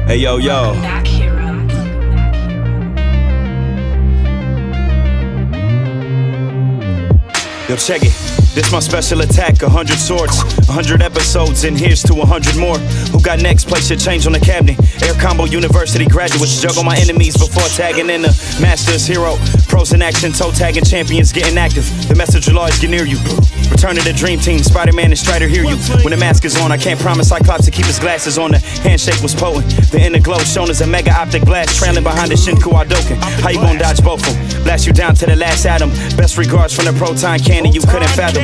Hey, yo, yo. Back hero. Yo, check it. This my special attack, 100 swords, 100 episodes, and here's to 100 more. Who got next? Place your change on the cabinet. Air Combo University graduates juggle my enemies before tagging in the Masters hero. Pros in action, toe tagging champions getting active. The message will always get near you. Return to the dream team, Spider-Man and Strider hear you. When the mask is on, I can't promise Cyclops to keep his glasses on. The handshake was potent. The inner glow shown as a mega optic blast, trailing behind the Shinku Hadouken. How you gonna dodge both of them? Blast you down to the last atom. Best regards from the proton cannon you couldn't fathom.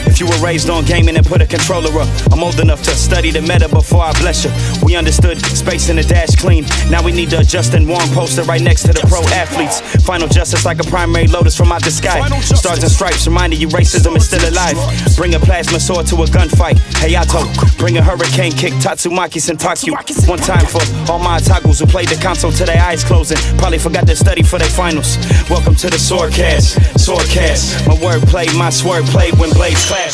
If you were raised on gaming and put a controller up, I'm old enough to study the meta before I bless you. We understood space in the dash clean. Now we need the Justin Wong poster right next to the pro athletes. Final justice like a primary lotus from out the sky. Stars and stripes reminding you racism is still alive. Bring a plasma sword to a gunfight. Hayato, bring a hurricane kick. Tatsumaki Sentakyu. One time for all my otakus who played the console till their eyes closing. Probably forgot to study for their finals. Welcome to the SwordCast. SwordCast. My wordplay, my sword play when blades clash.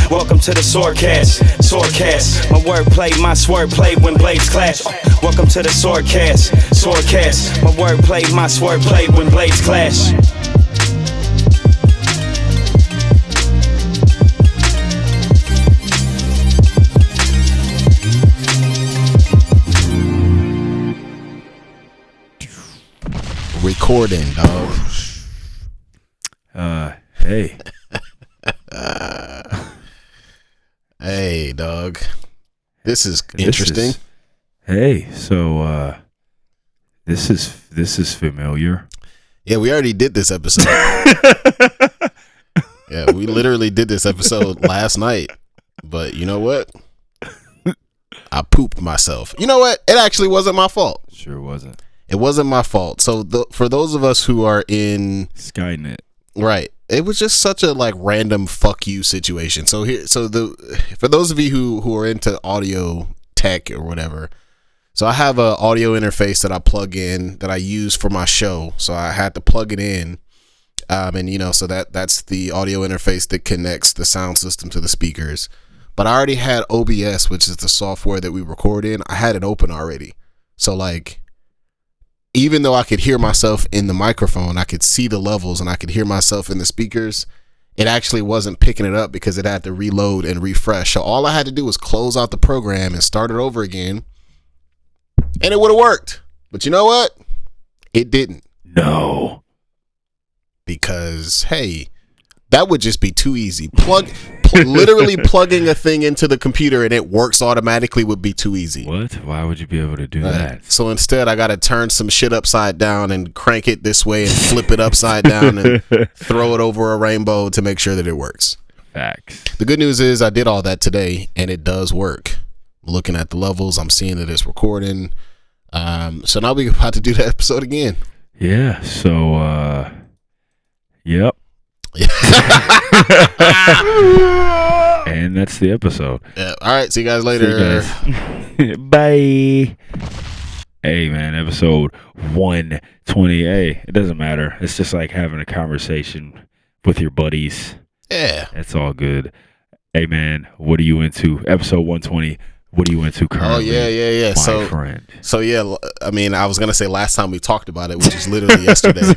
Welcome to the SwordCast. SwordCast. My wordplay, my sword play when blades clash. Welcome to the SwordCast. SwordCast. My wordplay, my sword play when blades clash. Recording, dog. Hey. Hey, dog. This is interesting. This is familiar. Yeah, we already did this episode. Yeah, we literally did this episode last night. But you know what? I pooped myself. You know what? It actually wasn't my fault. Sure wasn't. It wasn't my fault. So for those of us who are in Skynet, right, it was just such a like random fuck you situation. So for those of you who are into audio tech or whatever, so I have a audio interface that I plug in that I use for my show. So I had to plug it in, and you know, so that's the audio interface that connects the sound system to the speakers. But I already had OBS, which is the software that we record in. I had it open already. So like, even though I could hear myself in the microphone, I could see the levels and I could hear myself in the speakers, it actually wasn't picking it up because it had to reload and refresh. So all I had to do was close out the program and start it over again, and it would have worked. But you know what? It didn't. no. Because, hey, that would just be too easy. Literally plugging a thing into the computer and it works automatically would be too easy. What? Why would you be able to do that? So instead, I got to turn some shit upside down and crank it this way and flip it upside down and throw it over a rainbow to make sure that it works. Facts. The good news is I did all that today and it does work. Looking at the levels, I'm seeing that it's recording. So now we're about to do the episode again. Yeah. So, yep. And that's the episode. Yeah. All right. See you guys later. See you guys. Bye. Hey, man. Episode 120. Hey, it doesn't matter. It's just like having a conversation with your buddies. Yeah. It's all good. Hey, man. What are you into? Episode 120. What are you into currently? Oh, yeah. My friend. So, yeah. I mean, I was going to say last time we talked about it, which is literally yesterday.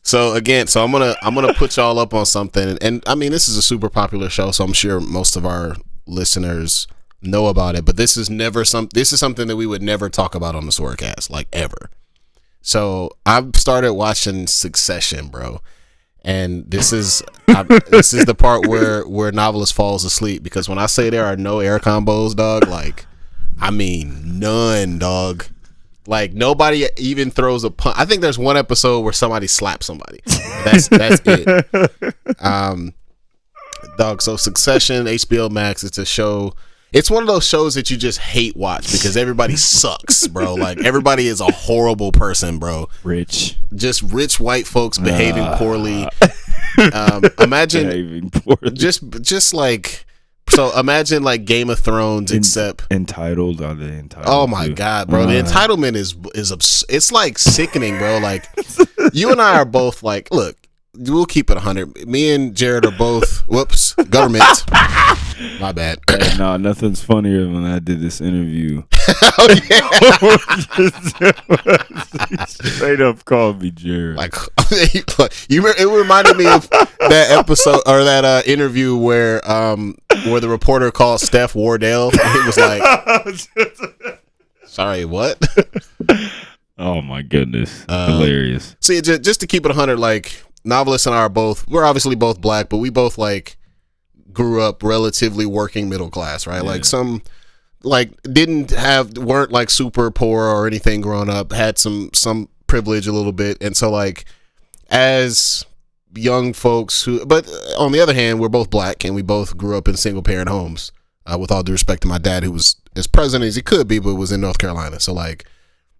So again, I'm gonna put y'all up on something, and I mean this is a super popular show, so I'm sure most of our listeners know about it. But this is something that we would never talk about on the SwordCast, like ever. So I've started watching Succession, bro, and this is the part where Noveliss falls asleep, because when I say there are no air combos, dog, like I mean none, dog. Like nobody even throws a punch. I think there's one episode where somebody slaps somebody. That's it. Dog. So Succession, HBO Max. It's a show. It's one of those shows that you just hate watch because everybody sucks, bro. Like everybody is a horrible person, bro. Just rich white folks behaving poorly. Imagine Behaving poorly. just like. So imagine like Game of Thrones, except entitled. Are they entitled? Oh my god, bro! The entitlement is it's like sickening, bro. Like you and I are both like, look, we'll keep it 100. Me and Jared are both. Whoops, government. My bad. Hey, no, nothing's funnier when I did this interview. Oh yeah. Straight up called me Jared. Like it reminded me of that episode or that interview where the reporter called Steph Wardell and he was like, sorry, what? Oh my goodness. Hilarious. See, just to keep it 100, like Noveliss and I we're obviously both black, but we both like grew up relatively working middle class, right? Yeah. Like some like weren't like super poor or anything growing up, had some privilege a little bit. And so like as young folks but on the other hand, we're both black and we both grew up in single parent homes, with all due respect to my dad, who was as present as he could be, but was in North Carolina. So like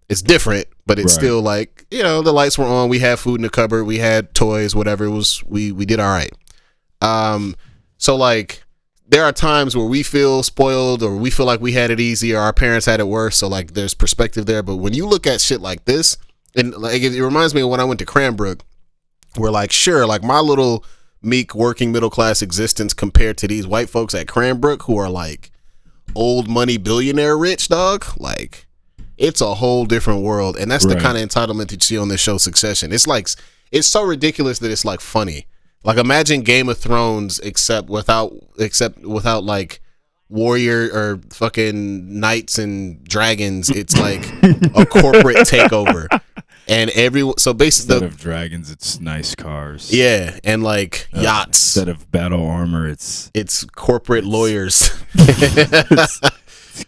it's different, but it's still like, you know, the lights were on, we had food in the cupboard, we had toys, whatever it was, we did all right. So like there are times where we feel spoiled or we feel like we had it easy or our parents had it worse. So like there's perspective there. But when you look at shit like this, and like it reminds me of when I went to Cranbrook, where like, sure, like my little meek working middle class existence compared to these white folks at Cranbrook who are like old money billionaire rich, dog, like it's a whole different world. And that's the kind of entitlement that you see on this show Succession. It's like, it's so ridiculous that it's like funny. Like imagine Game of Thrones except without like warrior or fucking knights and dragons. It's like a corporate takeover. And so basically instead of dragons, it's nice cars. Yeah, and like yachts. Instead of battle armor, it's corporate lawyers. it's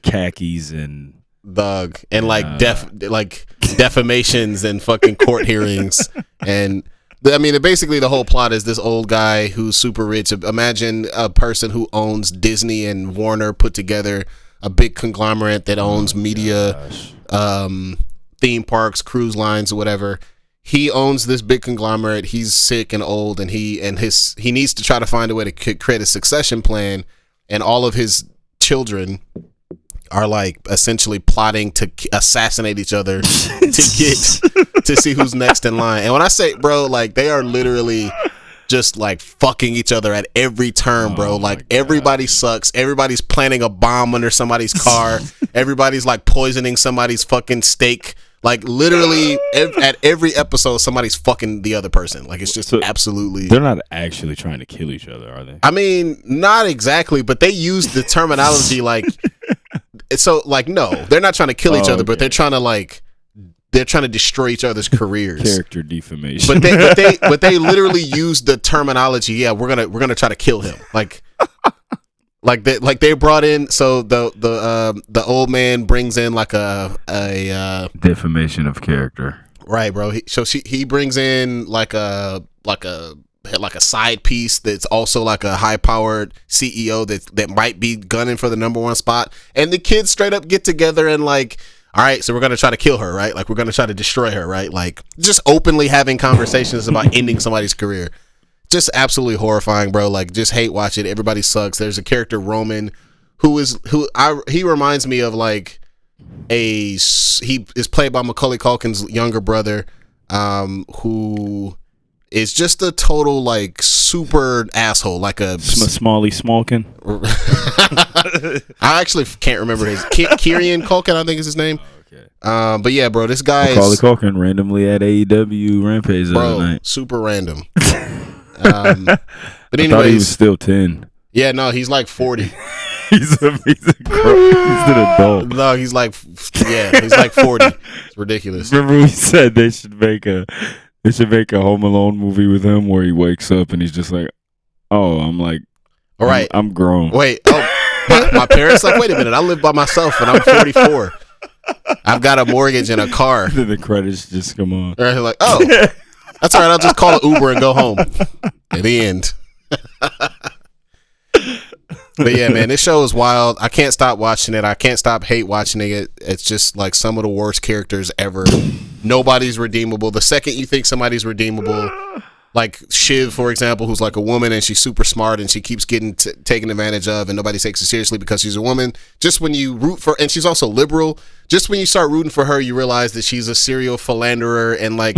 khakis and dog and like defamations and fucking court hearings. And I mean, basically the whole plot is this old guy who's super rich. Imagine a person who owns Disney and Warner put together a big conglomerate that owns media, theme parks, cruise lines, or whatever. He owns this big conglomerate. He's sick and old, and he needs to try to find a way to create a succession plan. And all of his children are like essentially plotting to assassinate each other to see who's next in line. And when I say, bro, like they are literally just like fucking each other at every turn, bro. Like everybody sucks. Everybody's planting a bomb under somebody's car. Everybody's like poisoning somebody's fucking steak. Like literally at every episode, somebody's fucking the other person. Like it's just absolutely. They're not actually trying to kill each other, are they? I mean, not exactly, but they use the terminology like. So like no, they're not trying to kill each other, but they're trying to destroy each other's careers. Character defamation. But they literally use the terminology. Yeah, we're gonna try to kill him. Like they brought in. So the old man brings in like a defamation of character. Right, bro. He brings in like a side piece that's also like a high powered CEO that might be gunning for the number one spot, and the kids straight up get together and like, all right, so we're gonna try to kill her, right? Like we're gonna try to destroy her, right? Like just openly having conversations about ending somebody's career. Just absolutely horrifying, bro. Like just hate watch it. Everybody sucks. There's a character Roman he reminds me of like he is played by Macaulay Culkin's younger brother, who is just a total like super asshole, like a Smalley Smolkin. I actually can't remember his Kieran Culkin, I think is his name. Okay. But yeah, bro, this guy Macaulay Culkin randomly at AEW Rampage the other night. Super random. But anyways, I thought he was still 10. Yeah, no, he's like 40. he's an adult. No, he's like 40. It's ridiculous. Remember we said they should make a Home Alone movie with him where he wakes up and he's just like, oh, I'm like, all right, I'm grown. Wait, my parents like, wait a minute, I live by myself and I'm 44. I've got a mortgage and a car. Then the credits just come on. They're like, oh, that's all right. I'll just call an Uber and go home. At the end. But yeah, man, this show is wild. I can't stop watching it. I can't stop hate watching it. It's just like some of the worst characters ever. Nobody's redeemable. The second you think somebody's redeemable, Like Shiv, for example, who's like a woman and she's super smart and she keeps getting taken advantage of and nobody takes her seriously because she's a woman. Just when you root for, and she's also liberal, just when you start rooting for her, you realize that she's a serial philanderer and like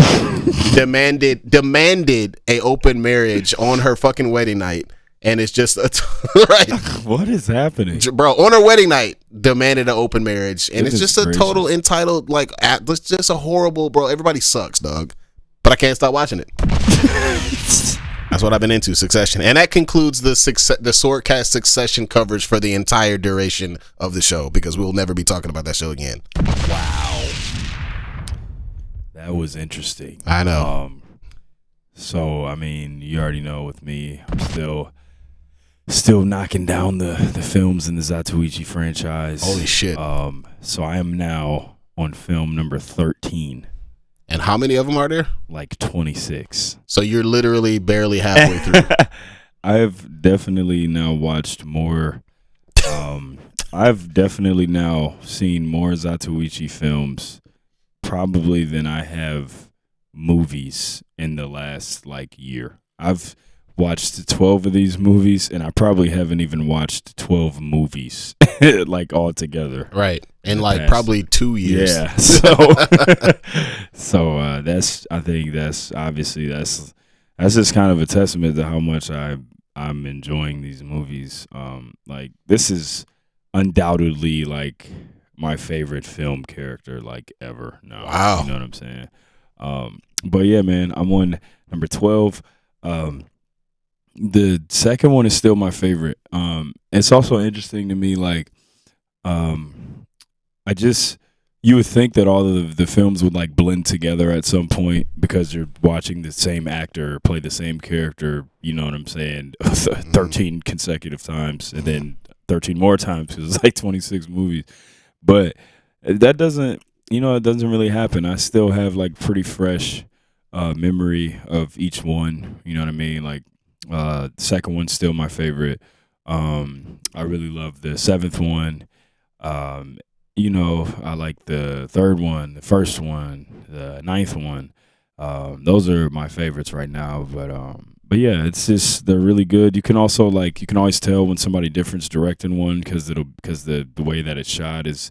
demanded a open marriage on her fucking wedding night. And it's just right. What is happening, bro? On her wedding night, demanded an open marriage, and it's just gracious. a total entitled, like, it's just a horrible, bro. Everybody sucks, dog. But I can't stop watching it. That's what I've been into, Succession, and that concludes the SwordCast Succession coverage for the entire duration of the show because we'll never be talking about that show again. Wow, that was interesting. I know. So I mean, you already know with me, I'm still knocking down the films in the Zatoichi franchise. Holy shit. So I am now on film number 13. And how many of them are there? Like 26. So you're literally barely halfway through. I've definitely now watched more. I've definitely now seen more Zatoichi films probably than I have movies in the last like year. I've watched 12 of these movies and I probably haven't even watched 12 movies like all together. Right. In like probably 2 years. Yeah. So I think that's just kind of a testament to how much I'm enjoying these movies. Like this is undoubtedly like my favorite film character like ever. No. Wow. You know what I'm saying? But yeah, man, I'm on number 12. The second one is still my favorite. It's also interesting to me, like, you would think that all of the films would like blend together at some point because you're watching the same actor play the same character, you know what I'm saying, 13 consecutive times and then 13 more times because it's like 26 movies. But that doesn't really happen. I still have like pretty fresh memory of each one, you know what I mean? Like, second one's still my favorite. I really love the seventh one. I like the third one, the first one, the ninth one. Those are my favorites right now. But yeah, it's just they're really good. You can also you can always tell when somebody different's directing one because the way that it's shot is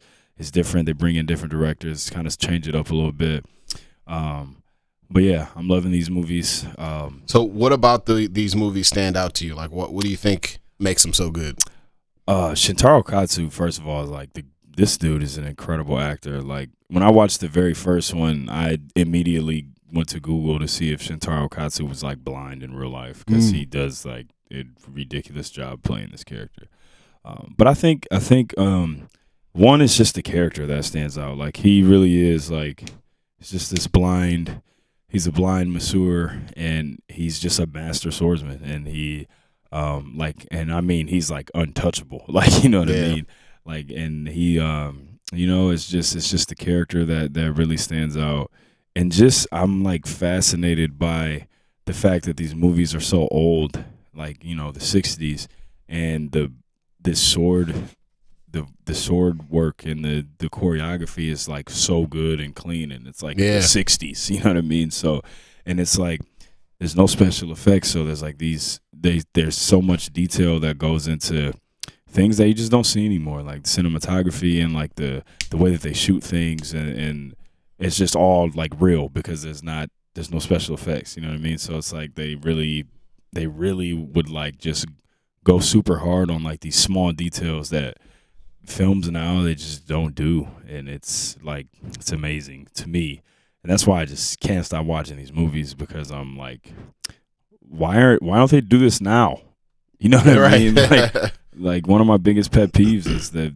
different. They bring in different directors, kind of change it up a little bit. But yeah, I'm loving these movies. So what about these movies stand out to you? Like what do you think makes them so good? Shintaro Katsu, first of all, is like this dude is an incredible actor. Like when I watched the very first one, I immediately went to Google to see if Shintaro Katsu was like blind in real life because he does like a ridiculous job playing this character. But I think one is just the character that stands out. Like he really is like he's just this blind. He's a blind masseur, and he's just a master swordsman. And he, he's like untouchable. Like, you know what I mean? Like, and he, it's just the character that really stands out. And just, I'm like fascinated by the fact that these movies are so old, like, the 60s, and the sword work and the choreography is like so good and clean, and it's like the 60s, you know what I mean? So, and it's like there's no special effects, so there's like there's so much detail that goes into things that you just don't see anymore, like the cinematography and like the way that they shoot things, and it's just all like real because there's no special effects, you know what I mean? So it's like they really would like just go super hard on like these small details that films now they just don't do, and it's amazing to me, and that's why I just can't stop watching these movies because I'm like, why don't they do this now? You know what I mean? Like one of my biggest pet peeves is the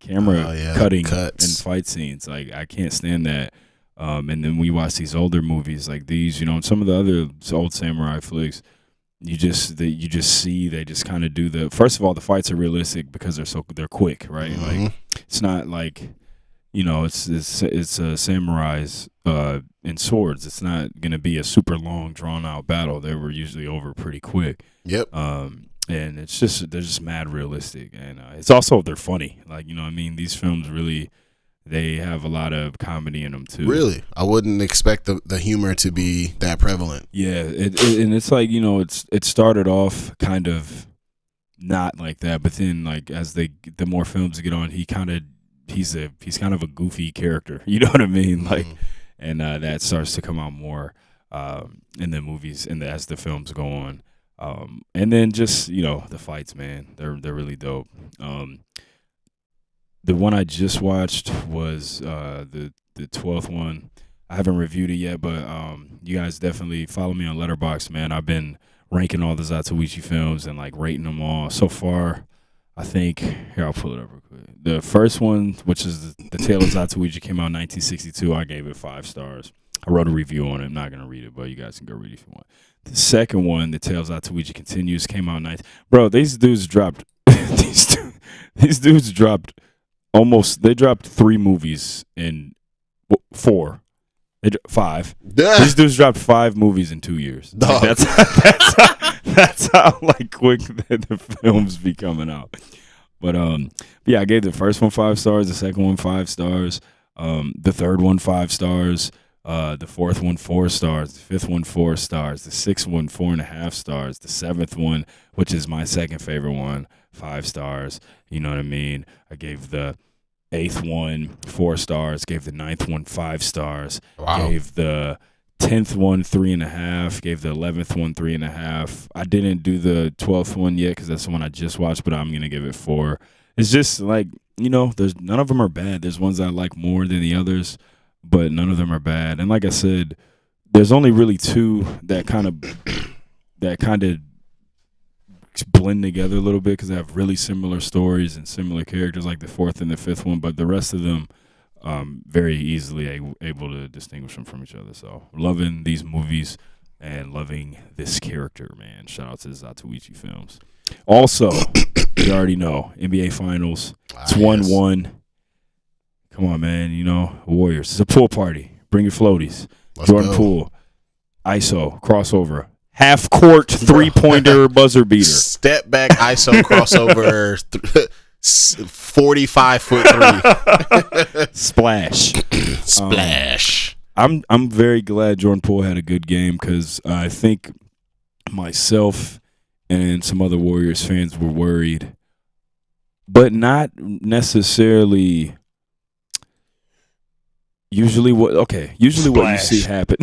camera cutting and fight scenes. Like I can't stand that. And then we watch these older movies like these, some of the other old samurai flicks. You just see they just kind of do first of all, the fights are realistic because they're quick, right? Mm-hmm. Like it's not like it's samurais in swords. It's not gonna be a super long drawn out battle. They were usually over pretty quick. Yep. And they're just mad realistic, and it's also they're funny. Like I mean, these films really they have a lot of comedy in them too. Really? I wouldn't expect the humor to be that prevalent. Yeah, and it's like, it started off kind of not like that, but then like as the more films get on, he's kind of a goofy character. You know what I mean? Like, and that starts to come out more in the movies and as the films go on. And then just the fights, man, they're really dope. The one I just watched was the 12th one. I haven't reviewed it yet, but you guys definitely follow me on Letterboxd, man. I've been ranking all the Zatoichi films and like rating them all. So far, I think here, I'll pull it up real quick. The first one, which is the Tale of Zatoichi, came out in 1962. I gave it 5 stars. I wrote a review on it. I'm not gonna read it, but you guys can go read it if you want. The second one, The Tale of Zatoichi Continues, came out in Bro, these dudes dropped these dudes dropped they dropped 3 movies in 4. 5. These dudes dropped 5 movies in 2 years. Like, that's how like quick the films be coming out. But yeah, I gave the first one 5 stars, the second one 5 stars, the third one 5 stars, the fourth one 4 stars, the fifth one 4 stars, the sixth one 4.5 stars, the seventh one, which is my second favorite one, 5 stars. You know what I mean? I gave the 8th one 4 stars, gave the 9th one 5 stars, gave the 10th one 3.5, gave the 11th one 3.5. I didn't do the 12th one yet because that's the one I just watched, but I'm gonna give it 4. It's just like, there's none of them are bad. There's ones I like more than the others, but none of them are bad. And like I said, there's only really 2 that kind of blend together a little bit because they have really similar stories and similar characters, like the 4th and the 5th one. But the rest of them, very easily able to distinguish them from each other. So loving these movies and loving this character, man. Shout out to the Zatoichi films. Also, you already know, NBA Finals. It's 1-1. Come on, man. Warriors. It's a pool party. Bring your floaties. Let's Jordan go. Poole. ISO. Crossover. Half court 3-pointer buzzer beater. Step back ISO crossover 45-foot 3. Splash. Splash. I'm very glad Jordan Poole had a good game because I think myself and some other Warriors fans were worried, but not necessarily. Usually what you see happen.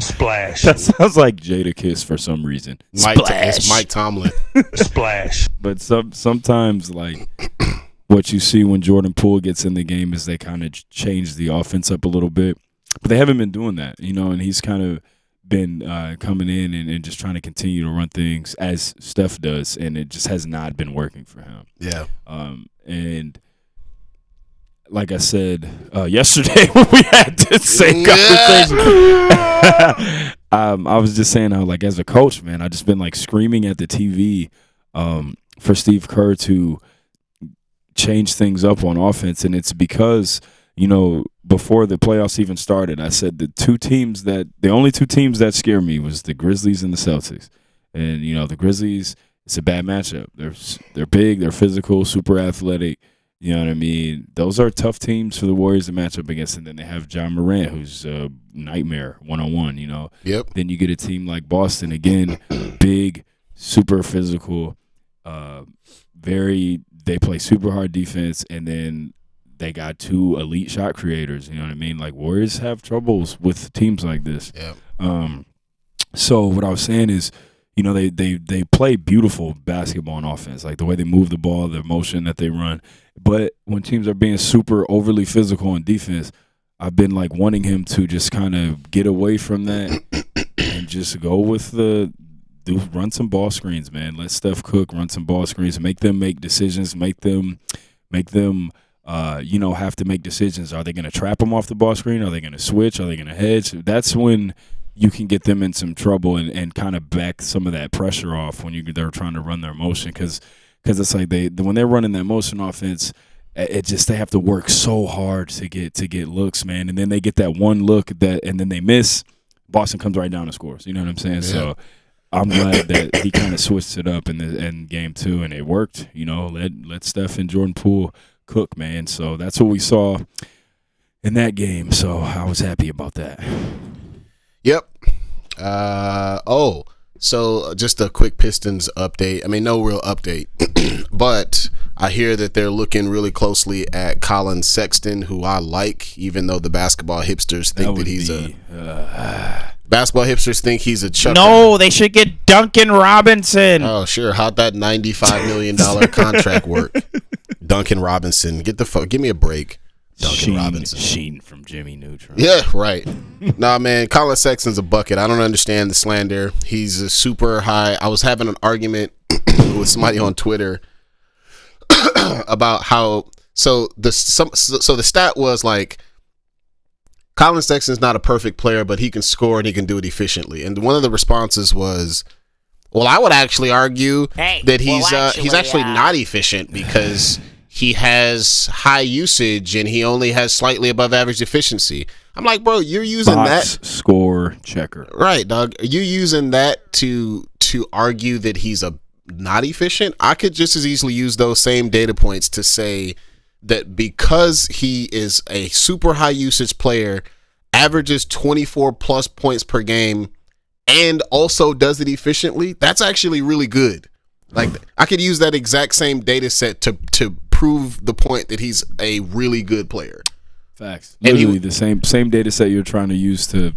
Splash. That sounds like Jadakiss for some reason. It's Mike Tomlin. Splash. But sometimes like what you see when Jordan Poole gets in the game is they kind of change the offense up a little bit. But they haven't been doing that, and he's kind of been coming in and just trying to continue to run things as Steph does, and it just has not been working for him. Yeah. And like I said yesterday when we had this same conversation, I was just saying how, like, as a coach, man, I just been like screaming at the TV for Steve Kerr to change things up on offense, and it's because before the playoffs even started, I said the only 2 teams that scare me was the Grizzlies and the Celtics, and the Grizzlies, it's a bad matchup. They're big, they're physical, super athletic. You know what I mean? Those are tough teams for the Warriors to match up against. And then they have John Morant, who's a nightmare one-on-one, Yep. Then you get a team like Boston, again, big, super physical, they play super hard defense, and then they got 2 elite shot creators. You know what I mean? Like, Warriors have troubles with teams like this. Yep. So what I was saying is, they play beautiful basketball on offense, like the way they move the ball, the motion that they run. But when teams are being super overly physical on defense, I've been like wanting him to just kind of get away from that and just go with run some ball screens, man. Let Steph cook, run some ball screens, make them make decisions, make them have to make decisions. Are they going to trap them off the ball screen? Are they going to switch? Are they going to hedge? That's when you can get them in some trouble and kind of back some of that pressure off when they're trying to run their motion, because it's like when they're running that motion offense, they have to work so hard to get looks, man, and then they get that one look and then they miss. Boston comes right down and scores. You know what I'm saying? Yeah. So I'm glad that he kind of switched it up in game 2, and it worked. Let Steph and Jordan Poole cook, man. So that's what we saw in that game. So I was happy about that. Yep. So just a quick Pistons update. I mean, no real update, but I hear that they're looking really closely at Colin Sexton, who I like, even though the basketball hipsters think that he's basketball hipsters think he's a chucker. No, they should get Duncan Robinson. Oh, sure. How'd that $95 million contract work? Duncan Robinson. Give me a break. Duncan Robinson. Sheen from Jimmy Neutron. Yeah, right. Nah, man, Colin Sexton's a bucket. I don't understand the slander. He's a super high. I was having an argument with somebody on Twitter about how the stat was like Colin Sexton's not a perfect player, but he can score and he can do it efficiently. And one of the responses was, well, I would actually argue that he's actually not efficient because he has high usage and he only has slightly above average efficiency. I'm like, bro, you're using that score checker. Right, dog. Are you using that to argue that he's not efficient? I could just as easily use those same data points to say that because he is a super high usage player, averages 24 plus points per game, and also does it efficiently, that's actually really good. Like, I could use that exact same data set to prove the point that he's a really good player. Facts. Literally the same data set you're trying to use to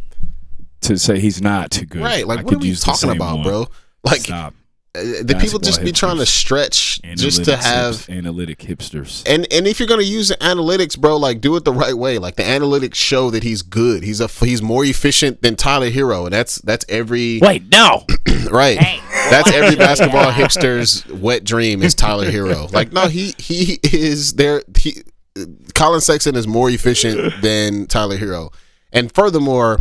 say he's not too good. Right. Like, what are we talking about, bro? Like, stop. The people just be trying to stretch just to have analytic hipsters. And if you're gonna use the analytics, bro, like, do it the right way. Like, the analytics show that he's good. He's more efficient than Tyler Hero, and that's every right. Hey. That's every basketball hipster's wet dream is Tyler Hero. Like, no, he is there. Colin Sexton is more efficient than Tyler Hero, and furthermore.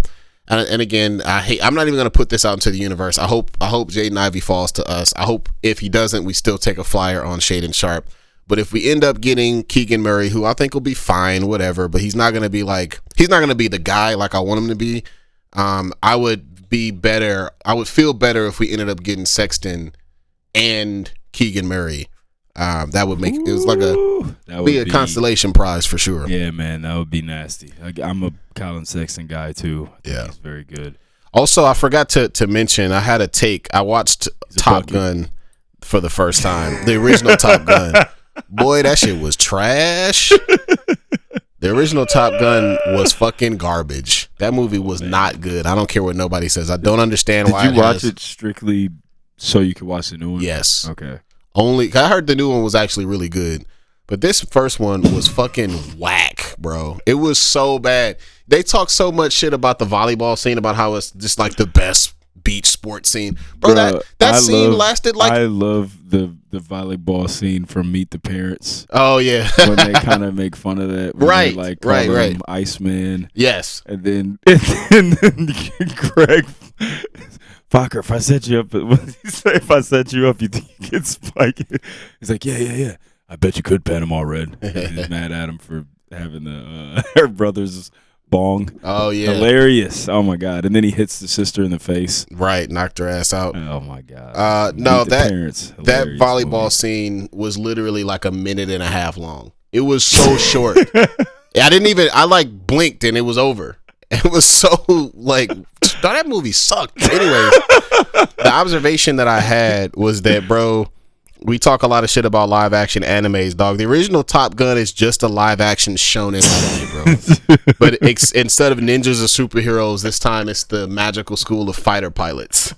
And again, I'm not even going to put this out into the universe. I hope Jaden Ivey falls to us. I hope if he doesn't, we still take a flyer on Shaedon Sharpe. But if we end up getting Keegan Murray, who I think will be fine, whatever, but he's not going to be the guy like I want him to be. I would feel better if we ended up getting Sexton and Keegan Murray. That would make it was like a constellation prize for sure. Yeah, man, that would be nasty. I'm a Colin Sexton guy too. I think he's very good. Also, I forgot to mention I had a take. I watched Top Gun for the first time. The original Top Gun. Boy, that shit was trash. The original Top Gun was fucking garbage. That movie was not good. I don't care what nobody says. I don't understand why. Did you watch it strictly so you could watch the new one? Yes. Okay. I heard the new one was actually really good, but this first one was fucking whack, bro. It was so bad. They talk so much shit about the volleyball scene, about how it's just like the best beach sports scene, bro. That scene lasted like. I love the volleyball scene from Meet the Parents. Oh yeah, when they kind of make fun of that, right? Like right. Iceman. Yes, and then Greg. Fucker, if I set you up, what did he say? If I set you up, you think you get spiked? He's like, yeah. I bet you could Panama Red. He's mad at him for having her brother's bong. Oh, yeah. Hilarious. Oh, my God. And then he hits the sister in the face. Right, knocked her ass out. Oh, my God. No, that volleyball scene was literally like a minute and a half long. It was so short. I blinked and it was over. It was so like that movie sucked. Anyway, the observation that I had was that, bro, we talk a lot of shit about live action animes, dog. The original Top Gun is just a live action shonen anime, bro. But instead of ninjas or superheroes, this time it's the magical school of fighter pilots.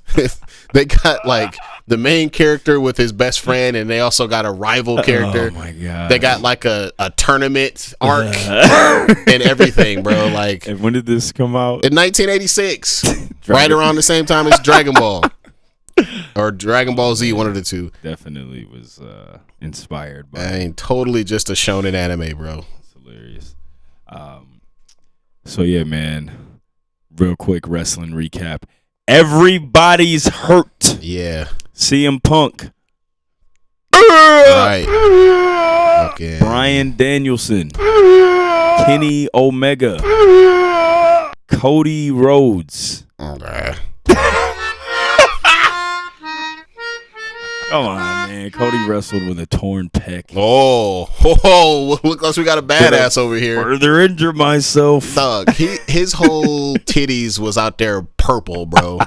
They got like the main character with his best friend, and they also got a rival character. Oh my God. They got like a tournament arc and everything, bro. Like, and when did this come out? In 1986, right around the same time as Dragon Ball or Dragon Ball Z, one of the two. Definitely was inspired by. I mean, totally just a shonen anime, bro. It's hilarious. So yeah, man. Real quick wrestling recap. Everybody's hurt. Yeah. CM Punk. Right. Okay. Bryan Danielson. Kenny Omega. Cody Rhodes. Okay. Come on, man. man, Cody wrestled with a torn pec. Oh, look like we got a badass over here. Further injure myself. Thug, his whole titties was out there purple, bro.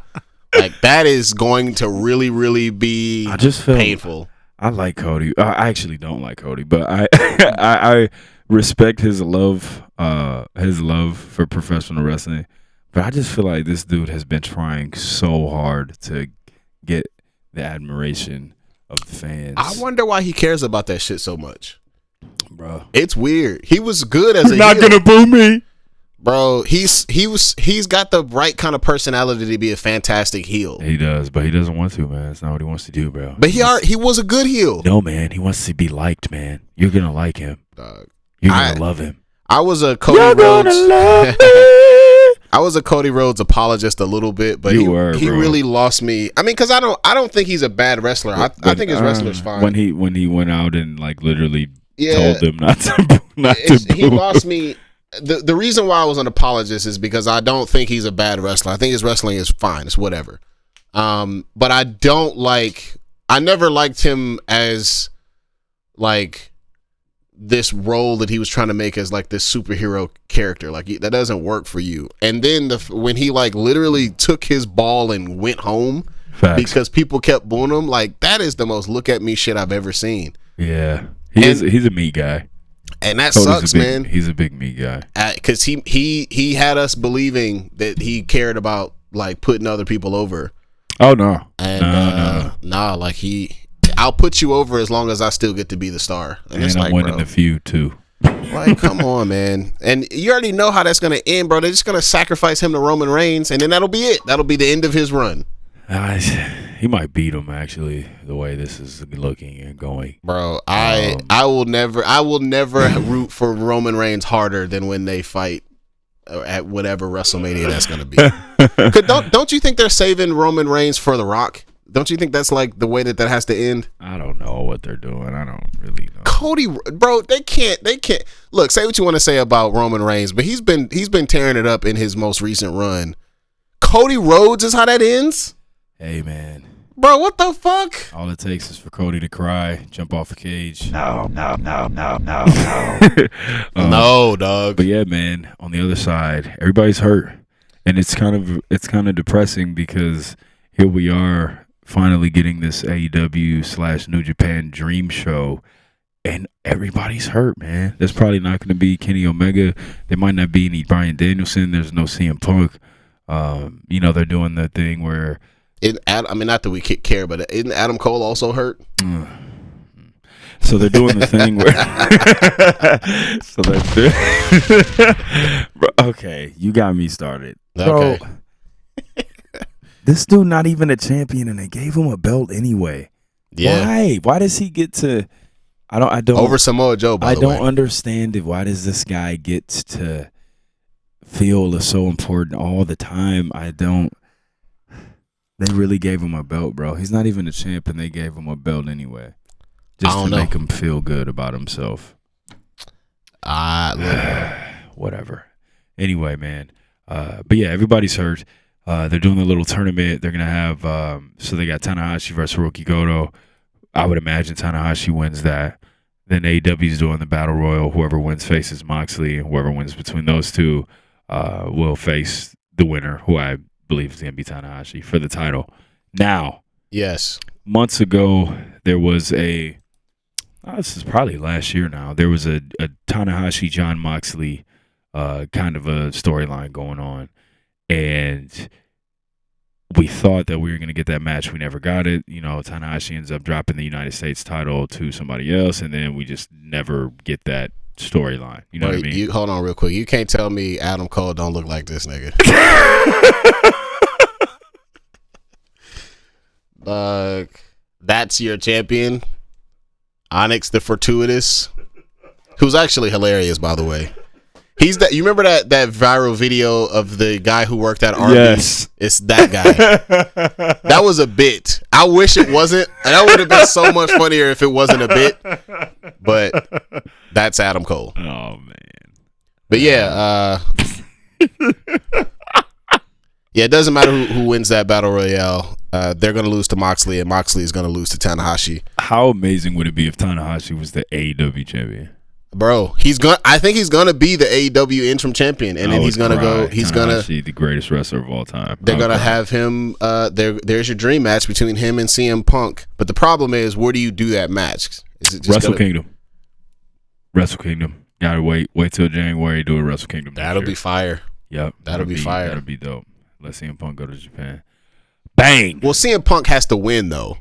Like that is going to really, really be painful. I like Cody. I actually don't like Cody, but I respect his love for professional wrestling. But I just feel like this dude has been trying so hard to get the admiration of the fans. I wonder why he cares about that shit so much, bro. It's weird. He was good as a not heel. Gonna boo me, bro. He's got the right kind of personality to be a fantastic heel. He does, but he doesn't want to, man. It's not what he wants to do, bro. But he was a good heel. No, man. He wants to be liked, man. You're gonna like him. You're gonna love him. I was a Cody Rhodes. I was a Cody Rhodes apologist a little bit, but he really lost me. I mean, because I don't think he's a bad wrestler. I think his wrestler's fine. When he went out and like literally told them not to boo. He lost me. The reason why I was an apologist is because I don't think he's a bad wrestler. I think his wrestling is fine. It's whatever. But I never liked him as like this role that he was trying to make as like this superhero character. Like that doesn't work for you. And then when he like literally took his ball and went home because people kept booing him, like that is the most look at me shit I've ever seen. Yeah, he's a meat guy, and that sucks, man. He's a big meat guy because he had us believing that he cared about like putting other people over. Oh no, and no. Like I'll put you over as long as I still get to be the star. And it's I'm winning the feud too. Like, come on, man. And you already know how that's going to end, bro. They're just going to sacrifice him to Roman Reigns, and then that'll be it. That'll be the end of his run. He might beat him, actually, the way this is looking and going. Bro, I will never root for Roman Reigns harder than when they fight at whatever WrestleMania that's going to be. Don't you think they're saving Roman Reigns for The Rock? Don't you think that's like the way that has to end? I don't know what they're doing. I don't really know. Cody, bro, they can't look, say what you want to say about Roman Reigns, but he's been tearing it up in his most recent run. Cody Rhodes is how that ends? Hey, man. Bro, what the fuck? All it takes is for Cody to cry, jump off a cage. No, dog. But yeah, man, on the other side, everybody's hurt. And it's kind of depressing because here we are finally getting this AEW / New Japan Dream Show, and everybody's hurt, man. There's probably not going to be Kenny Omega. There might not be any Bryan Danielson. There's no CM Punk. They're doing the thing where not that we care, but isn't Adam Cole also hurt? So they're doing the thing where so that's okay, you got me started. Okay. Bro, this dude not even a champion, and they gave him a belt anyway. Yeah. Why does he get to? I don't over Samoa Joe. By the way, I don't understand it. Why does this guy get to feel so important all the time? I don't. They really gave him a belt, bro. He's not even a champ, and they gave him a belt anyway, just to make him feel good about himself. Whatever. Anyway, man. But yeah, everybody's hurt. They're doing a little tournament. They're gonna have so they got Tanahashi versus Hiroki Goto. I would imagine Tanahashi wins that. Then AEW's doing the Battle Royal. Whoever wins faces Moxley, and whoever wins between those two will face the winner, who I believe is gonna be Tanahashi, for the title. Now, yes, months ago there was this is probably last year now. There was a Tanahashi John Moxley kind of a storyline going on. And we thought that we were going to get that match. We never got it. Tanahashi ends up dropping the United States title to somebody else, and then we just never get that storyline. You know what I mean? Hold on real quick. You can't tell me Adam Cole don't look like this nigga. That's your champion, Onyx the Fortuitous, who's actually hilarious, by the way. He's that. You remember that viral video of the guy who worked at Arby's? Yes. It's that guy. That was a bit. I wish it wasn't. And that would have been so much funnier if it wasn't a bit. But that's Adam Cole. Oh man. But yeah, yeah. It doesn't matter who wins that battle royale. They're going to lose to Moxley, and Moxley is going to lose to Tanahashi. How amazing would it be if Tanahashi was the AEW champion? Bro, I think he's gonna be the AEW interim champion, and then he's gonna go. He's gonna the greatest wrestle of all time. They're gonna have him. There's your dream match between him and CM Punk. But the problem is, where do you do that match? Is it just Wrestle Kingdom? Wrestle Kingdom. Gotta wait till January. Do a Wrestle Kingdom. That'll be fire. Yep, that'll be fire. That'll be dope. Let CM Punk go to Japan. Bang. Well, CM Punk has to win though,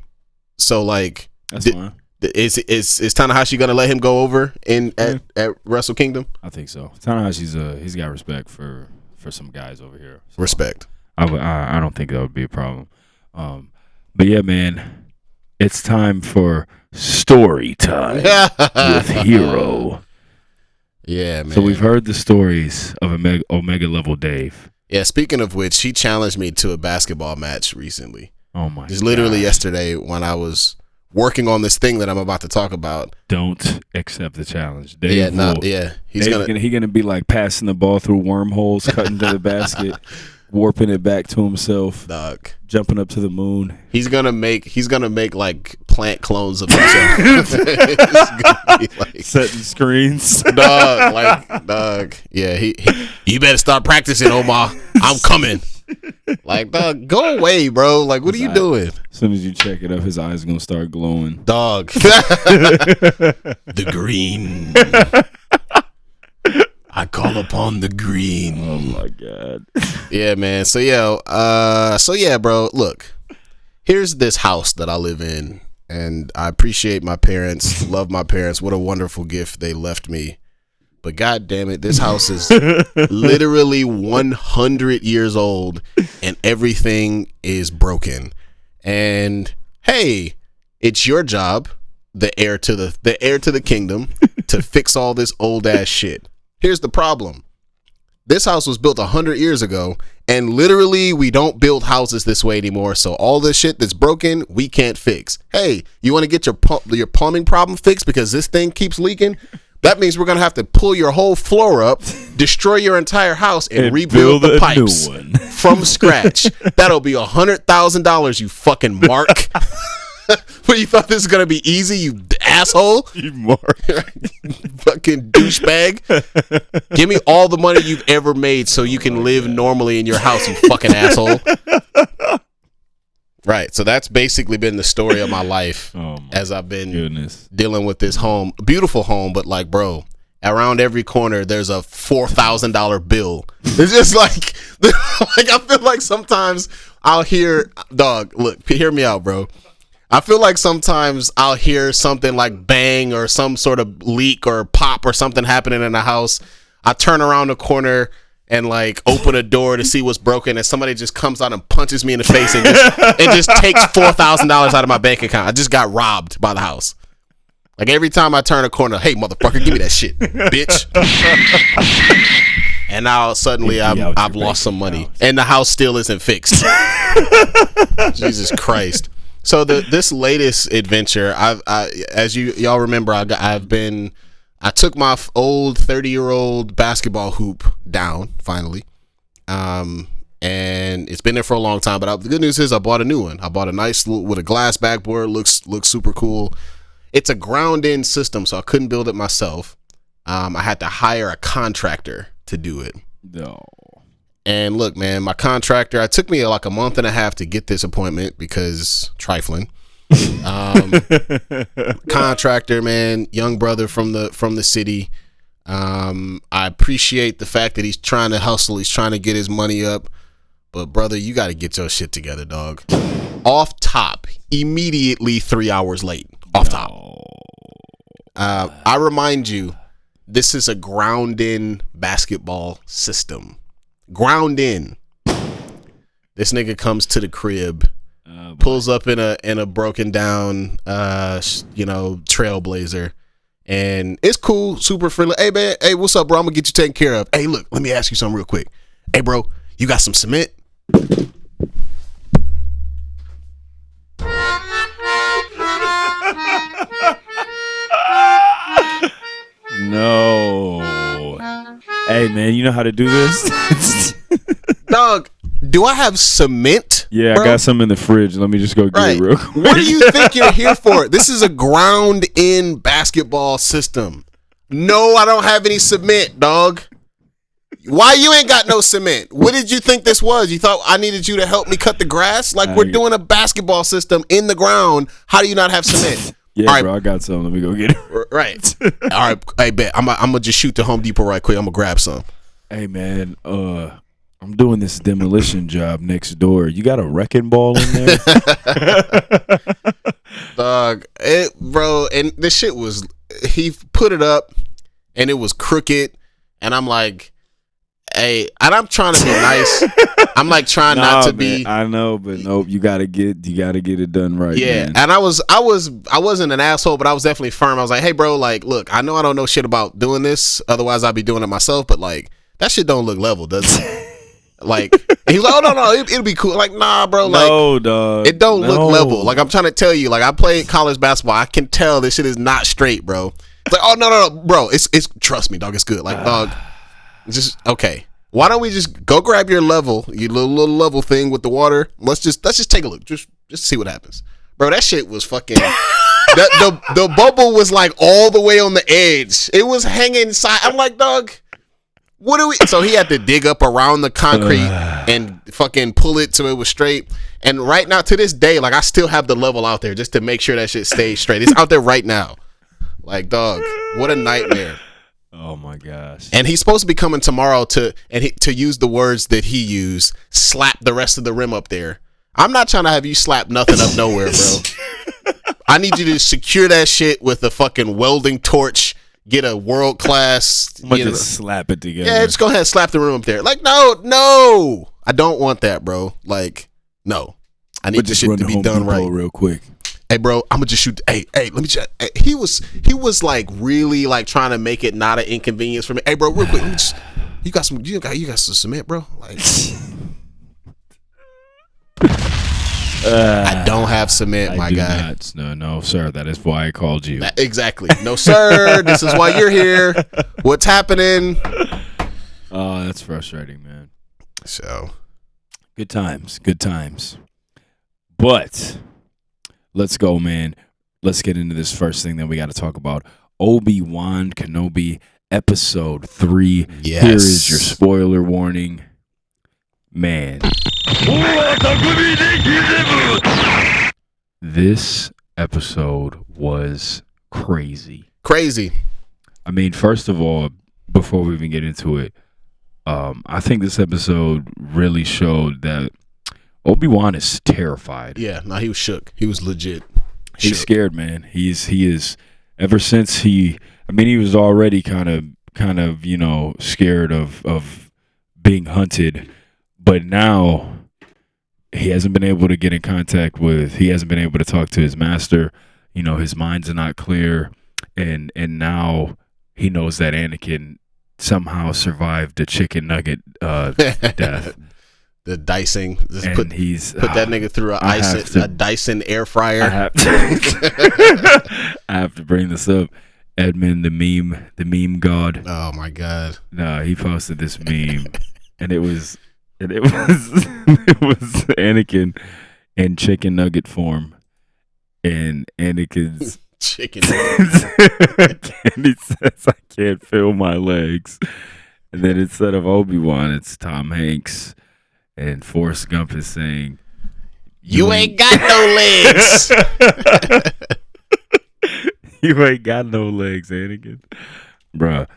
so like that's fine. Is Tanahashi gonna let him go over at Wrestle Kingdom? I think so. Tanahashi's he's got respect for some guys over here. So respect. I don't think that would be a problem. But yeah, man, it's time for story time with Hero. Yeah, man. So we've heard the stories of Omega level Dave. Yeah. Speaking of which, he challenged me to a basketball match recently. Oh my! Just literally yesterday when I was working on this thing that I'm about to talk about. Don't accept the challenge. Dave he's gonna be like passing the ball through wormholes, cutting to the basket, warping it back to himself, dog, jumping up to the moon. He's gonna make like plant clones of himself. Setting screens, dog. Yeah, you better start practicing, Omar. I'm coming. Like, dog, go away, bro. Like, what are you doing? As soon as you check it up, his eyes are gonna start glowing. Dog. The green. I call upon the green. Oh my god. Yeah, man. So yeah, bro. Look, here's this house that I live in, and I appreciate my parents, love my parents. What a wonderful gift they left me. But god damn it, this house is literally 100 years old and everything is broken. And hey, it's your job, the heir to the kingdom, to fix all this old ass shit. Here's the problem. This house was built 100 years ago, and literally we don't build houses this way anymore. So all this shit that's broken, we can't fix. Hey, you want to get your plumbing problem fixed because this thing keeps leaking? That means we're going to have to pull your whole floor up, destroy your entire house, and rebuild the pipes from scratch. That'll be $100,000, you fucking mark. What, you thought this was going to be easy, you asshole? You mark. Fucking douchebag. Give me all the money you've ever made so you can live normally in your house, you fucking asshole. Right, so that's basically been the story of my life as I've been dealing with this home, beautiful home, but like, bro, around every corner there's a $4,000 bill. It's just like I feel like sometimes I'll hear, dog, look, hear me out, bro. I feel like sometimes I'll hear something like bang or some sort of leak or pop or something happening in the house. I turn around the corner and like open a door to see what's broken, and somebody just comes out and punches me in the face and just takes $4,000 out of my bank account. I just got robbed by the house. Like every time I turn a corner, hey motherfucker, give me that shit, bitch. And now suddenly I've lost some money, and the house still isn't fixed. Jesus Christ. So this latest adventure, as y'all remember, I took my old 30-year-old basketball hoop down finally, and it's been there for a long time. But the good news is I bought a new one. I bought a nice with a glass backboard. Looks super cool. It's a ground-in system, so I couldn't build it myself. I had to hire a contractor to do it. No. And look, man, my contractor. It took me like a month and a half to get this appointment because trifling. Contractor, man, young brother from the city. I appreciate the fact that he's trying to hustle, he's trying to get his money up, but brother, you got to get your shit together, dog. Off top, immediately 3 hours late. Off top. I remind you, this is a ground in basketball system. Ground in. This nigga comes to the crib, pulls up in a broken down Trailblazer, and it's cool, super friendly. Hey man, hey, what's up, bro? I'm gonna get you taken care of. Hey, look, let me ask you something real quick. Hey bro, you got some cement? No. Hey man, you know how to do this? Dog, do I have cement? Yeah, bro? I got some in the fridge. Let me just go get it real quick. What do you think you're here for? This is a ground-in basketball system. No, I don't have any cement, dog. Why you ain't got no cement? What did you think this was? You thought I needed you to help me cut the grass? Like, we're doing a basketball system in the ground. How do you not have cement? Yeah, right, bro, I got some. Let me go get it. Right. All right. Hey, bet. I'm gonna just shoot to Home Depot right quick. I'm gonna grab some. Hey, man. I'm doing this demolition job next door. You got a wrecking ball in there? Dog, bro, and this shit was, he put it up and it was crooked, and I'm like, hey, and I'm trying to be nice. I'm like trying not to be. I know, but nope, you gotta get it done right. Yeah, man. and I wasn't an asshole, but I was definitely firm. I was like, hey, bro, like, look, I know I don't know shit about doing this. Otherwise, I'd be doing it myself. But like, that shit don't look level, does it? Like, he's like, oh no, it'll be cool. Like, nah, bro, like, no, dog, it don't look level. Like, I'm trying to tell you, like, I played college basketball. I can tell this shit is not straight, bro. It's like, oh no, bro, it's trust me, dog, it's good. Like, dog, it's just okay. Why don't we just go grab your level, your little level thing with the water? Let's just take a look, just see what happens, bro. That shit was fucking. the bubble was like all the way on the edge. It was hanging side. I'm like, dog. What do we? So he had to dig up around the concrete and fucking pull it so it was straight. And right now, to this day, like, I still have the level out there just to make sure that shit stays straight. It's out there right now. Like, dog, what a nightmare. Oh my gosh. And he's supposed to be coming tomorrow to use the words that he used, slap the rest of the rim up there. I'm not trying to have you slap nothing up nowhere, bro. I need you to secure that shit with a fucking welding torch. Get a world class. Just slap it together. Yeah, just go ahead and slap the room up there. Like, no, I don't want that, bro. Like, no, I need this shit to be done right, real quick. Hey, bro, I'm gonna just shoot. Hey, let me check. Hey, he was like really like trying to make it not an inconvenience for me. Hey, bro, real quick, you got some cement, bro? Like, I don't have cement, my guy. No, sir. That is why I called you. Exactly. No, sir. This is why you're here. What's happening? Oh, that's frustrating, man. So, good times. But let's go, man. Let's get into this first thing that we got to talk about. Obi-Wan Kenobi, episode 3. Yes. Here is your spoiler warning. Man. This episode was crazy. I mean, first of all, before we even get into it, I think this episode really showed that Obi-Wan is terrified. Yeah, no, he was shook. He was legit. He's scared, man. He is ever since he was already kind of, you know, scared of being hunted, but now he hasn't been able to get in contact with, he hasn't been able to talk to his master. You know, his mind's not clear, and now he knows that Anakin somehow survived the chicken nugget death. The dicing. Just and put that nigga through a Dyson air fryer. I have to bring this up. Edmund, the meme god. Oh my god. No, he posted this meme, and it was Anakin in chicken nugget form, and Anakin's chicken. And he says, "I can't feel my legs," and then instead of Obi-Wan, it's Tom Hanks. And Forrest Gump is saying, You ain't got no legs. You ain't got no legs, Anakin. Bruh,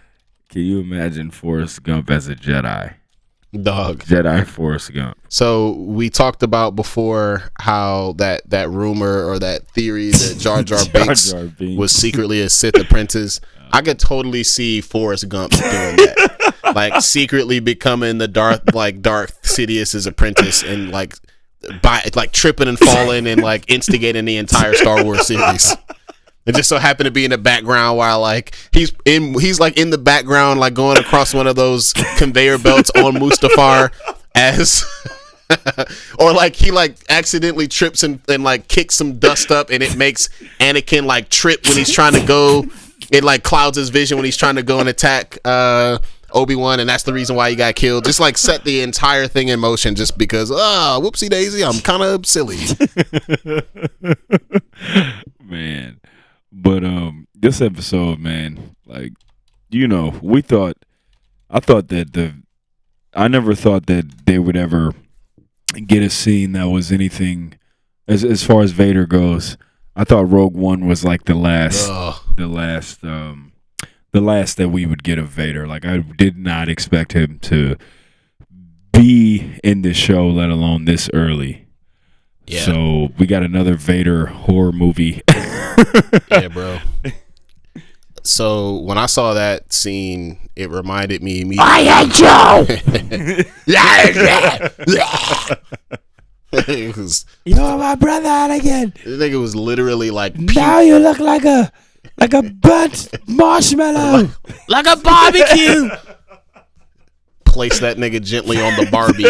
can you imagine Forrest Gump as a Jedi? Dog. Jedi Forrest Gump. So we talked about before how that rumor or that theory that Jar Jar Binks was secretly a Sith apprentice. I could totally see Forrest Gump doing that. Like secretly becoming the Darth Sidious's apprentice and like tripping and falling and like instigating the entire Star Wars series. It just so happened to be in the background while like he's like in the background like going across one of those conveyor belts on Mustafar as or like he like accidentally trips and like kicks some dust up and it makes Anakin like trip when he's trying to go. It like clouds his vision when he's trying to go and attack Obi-Wan, and that's the reason why he got killed. Just like set the entire thing in motion just because, whoopsie daisy, I'm kind of silly. Man. But this episode, man, like, I never thought that they would ever get a scene that was anything as far as Vader goes. I thought Rogue One was like the last that we would get of Vader. Like, I did not expect him to be in this show, let alone this early. Yeah. So we got another Vader horror movie. Yeah, bro. So when I saw that scene, it reminded me immediately. I hate you. You're my brother again. I think it was literally like. Now you look like a burnt marshmallow, like a barbecue. Place that nigga gently on the Barbie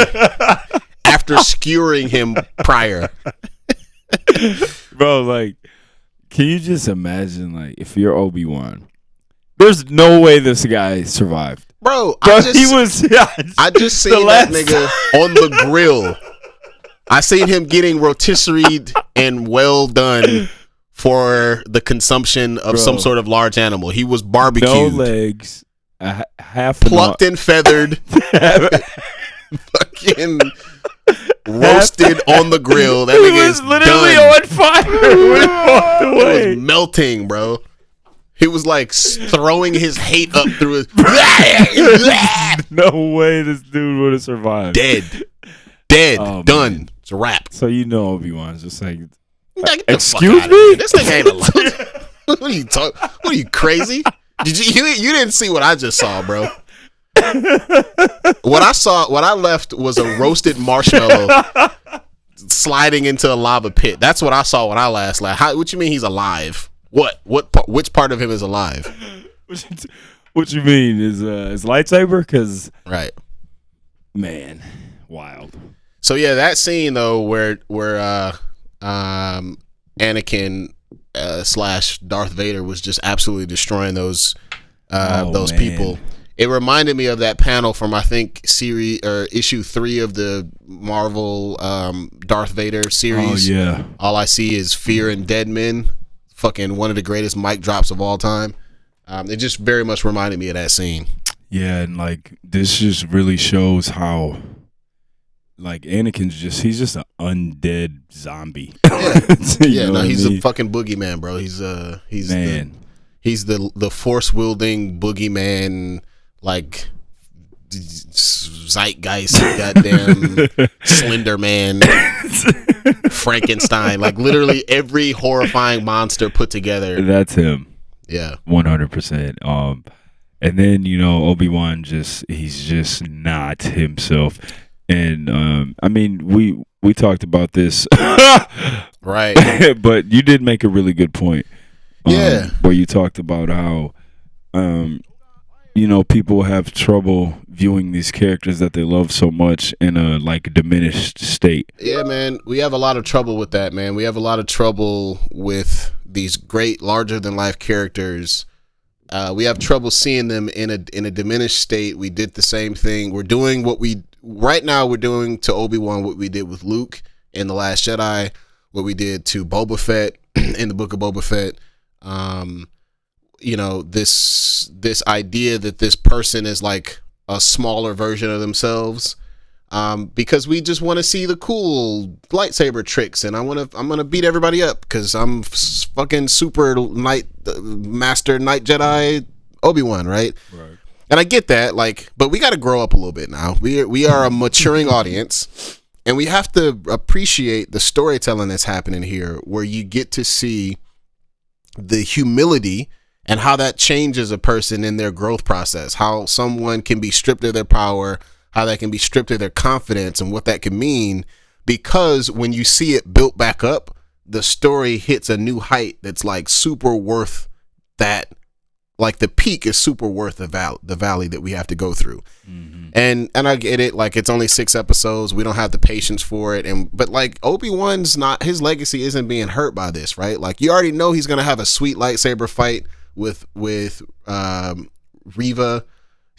after skewering him prior. Bro, like, can you just imagine, like, if you're Obi-Wan, there's no way this guy survived. Bro, I just seen that nigga on the grill. I seen him getting rotisserie and well done for the consumption of some sort of large animal. He was barbecued. No legs, half plucked and feathered, fucking roasted on the grill. That nigga is literally on fire. It was melting, bro. He was like throwing his hate up through his. No way this dude would have survived. Dead. Oh, done. Man. It's a wrap. So Obi-Wan's just like, excuse me? This thing ain't alive. What are you talking? What are you, crazy? You didn't see what I just saw, bro. What I left was a roasted marshmallow sliding into a lava pit. That's what I saw when I last laughed. What you mean he's alive? Which part of him is alive? What you mean is his lightsaber? Because right, man, wild. So yeah, that scene though, where Anakin / Darth Vader was just absolutely destroying those people. It reminded me of that panel from, I think, issue 3 of the Marvel Darth Vader series. Oh yeah. All I see is fear and dead men. Fucking one of the greatest mic drops of all time. It just very much reminded me of that scene. Yeah, and like this just really shows how, like, he's just an undead zombie. Yeah, he's a fucking boogeyman, bro. He's the force wielding boogeyman, like zeitgeist, goddamn Slender Man, Frankenstein, like literally every horrifying monster put together. That's him. Yeah, 100%. And then Obi-Wan he's just not himself. And I mean, we talked about this, right? But you did make a really good point. Yeah, where you talked about how people have trouble viewing these characters that they love so much in a like diminished state. Yeah, man, we have a lot of trouble with that, man. We have a lot of trouble with these great, larger than life characters. We have trouble seeing them in a diminished state. We did the same thing. We're doing we're doing to Obi-Wan what we did with Luke in The Last Jedi, what we did to Boba Fett in the Book of Boba Fett. This idea that this person is like a smaller version of themselves, because we just want to see the cool lightsaber tricks, and I'm gonna beat everybody up because I'm fucking super master Night Jedi Obi-Wan, right? And I get that, like, but we got to grow up a little bit now. We are a maturing audience, and we have to appreciate the storytelling that's happening here, where you get to see the humility and how that changes a person in their growth process, how someone can be stripped of their power, how that can be stripped of their confidence, and what that can mean, because when you see it built back up, the story hits a new height that's like super worth that. Like the peak is super worth the valley that we have to go through. Mm-hmm. And I get it, like it's only 6 episodes, we don't have the patience for it, but like Obi-Wan's not, his legacy isn't being hurt by this, right? Like you already know he's gonna have a sweet lightsaber fight with Reva.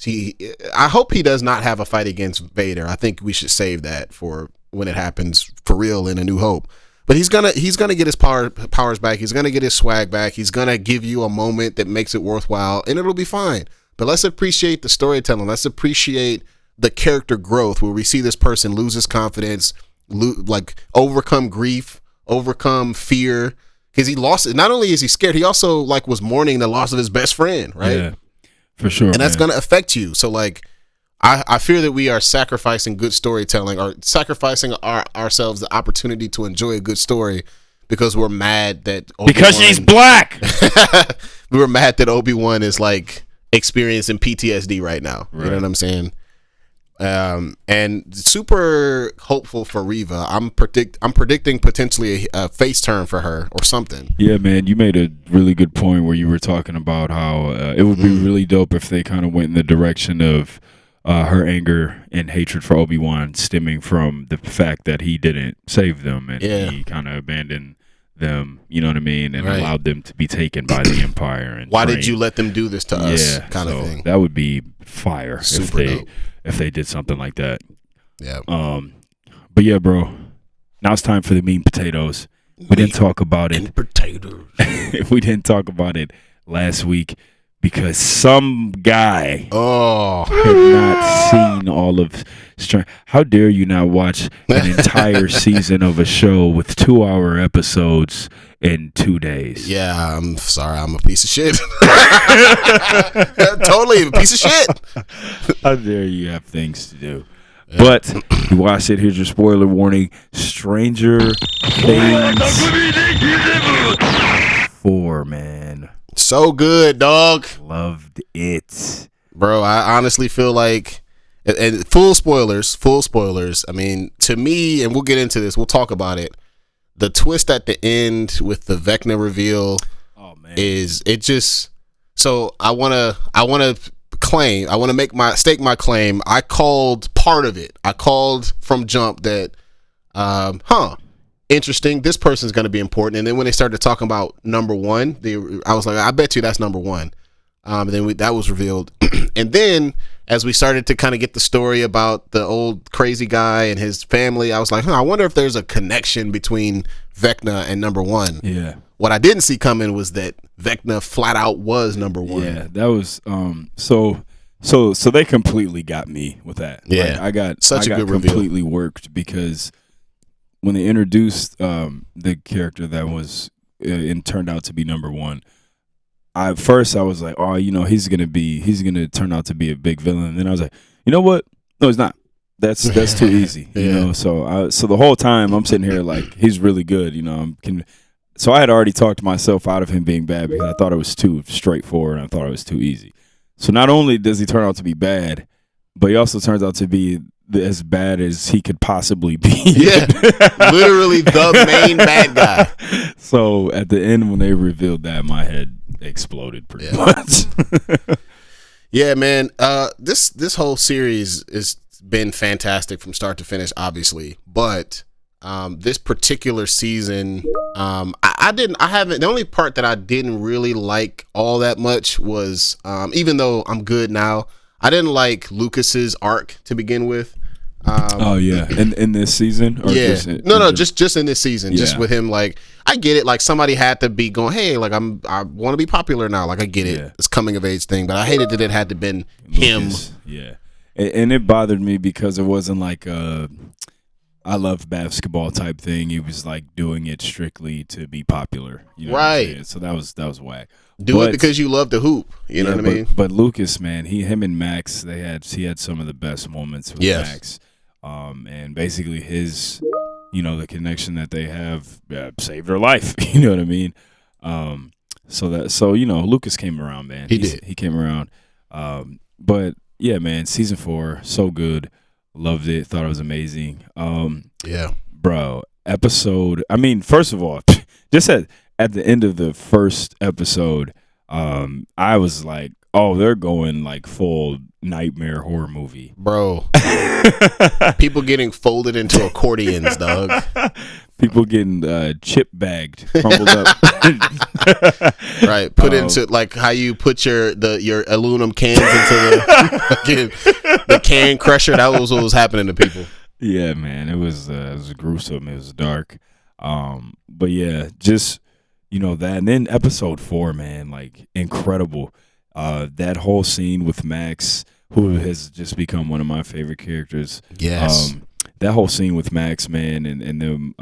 I hope he does not have a fight against Vader. I think we should save that for when it happens for real in A New Hope. But he's gonna get his powers back. He's gonna get his swag back. He's gonna give you a moment that makes it worthwhile, and it'll be fine. But let's appreciate the storytelling. Let's appreciate the character growth where we see this person lose his confidence, like overcome grief, overcome fear, because he lost it. Not only is he scared, he also like was mourning the loss of his best friend, right? Yeah, for sure. And that's gonna affect you. So like, I fear that we are sacrificing good storytelling or sacrificing ourselves the opportunity to enjoy a good story because we're mad that because she's black. We were mad that Obi-Wan is like experiencing PTSD right now. Right. You know what I'm saying? And super hopeful for Reva. I'm predicting potentially a face turn for her or something. Yeah, man, you made a really good point where you were talking about how it would be really dope if they kind of went in the direction of her anger and hatred for Obi-Wan stemming from the fact that he didn't save them and he kind of abandoned them, you know what I mean, and allowed them to be taken by the Empire. And why did you let them do this to us? Kind of thing. That would be fire Super if they did something like that. Yeah. But yeah, bro. Now it's time for the meat and potatoes. We didn't talk about it. Potatoes. We didn't talk about it last week because some guy had not seen all of How dare you not watch an entire season of a show with 2-hour episodes in 2 days? Yeah, I'm sorry. I'm a piece of shit. Totally a piece of shit. How dare you have things to do? But you watch it. Here's your spoiler warning. Stranger Things 4, man. So good, dog. Loved it. Bro, I honestly feel like, and full spoilers. I mean, to me, and we'll get into this, we'll talk about it. The twist at the end with the Vecna reveal is it just, so I want to stake my claim. I called part of it. I called from jump that, interesting, this person's going to be important. And then when they started talking about number one, I was like, I bet you that's number one. And then that was revealed. And then as we started to kind of get the story about the old crazy guy and his family, I was like, I wonder if there's a connection between Vecna and number one. Yeah. What I didn't see coming was that Vecna flat out was number one. Yeah, that was so they completely got me with that. Yeah, like, I got good completely reveal. Worked because when they introduced the character that was and turned out to be number one, I was like, oh, he's gonna turn out to be a big villain. And then I was like, you know what? No, he's not. That's too easy. You know. So the whole time I'm sitting here like he's really good. So I had already talked myself out of him being bad because I thought it was too straightforward and I thought it was too easy. So not only does he turn out to be bad, but he also turns out to be as bad as he could possibly be. Yeah, literally the main bad guy. So at the end when they revealed that, my head exploded pretty much. Yeah, man. This whole series has been fantastic from start to finish, obviously, but this particular season, the only part that I didn't really like all that much was, even though I'm good now, I didn't like Lucas's arc to begin with. In this season? Or just in this season, just with him, like, I get it, like somebody had to be going, hey, like I want to be popular now, like I get it, it's coming of age thing, but I hated that it had to been Lucas, him. And it bothered me because it wasn't like I love basketball type thing. He was like doing it strictly to be popular, right? So that was whack. It because you love to hoop, you know what I mean? But Lucas, man, him and Max, he had some of the best moments with Max, and basically his, the connection that they have saved her life. You know what I mean? So Lucas came around, man. He came around, but yeah, man, season 4, so good. Loved it. Thought it was amazing. Bro, episode. I mean, first of all, just at the end of the first episode, I was like, oh, they're going like full nightmare horror movie. Bro. People getting folded into accordions, dog. People getting chip bagged, crumbled up. Right, put into like how you put your aluminum cans into the can crusher. That was what was happening to people. Yeah, man, it was gruesome. It was dark. But yeah, just that, and then episode 4, man, like incredible. That whole scene with Max, who has just become one of my favorite characters. Yes. That whole scene with Max, man, and them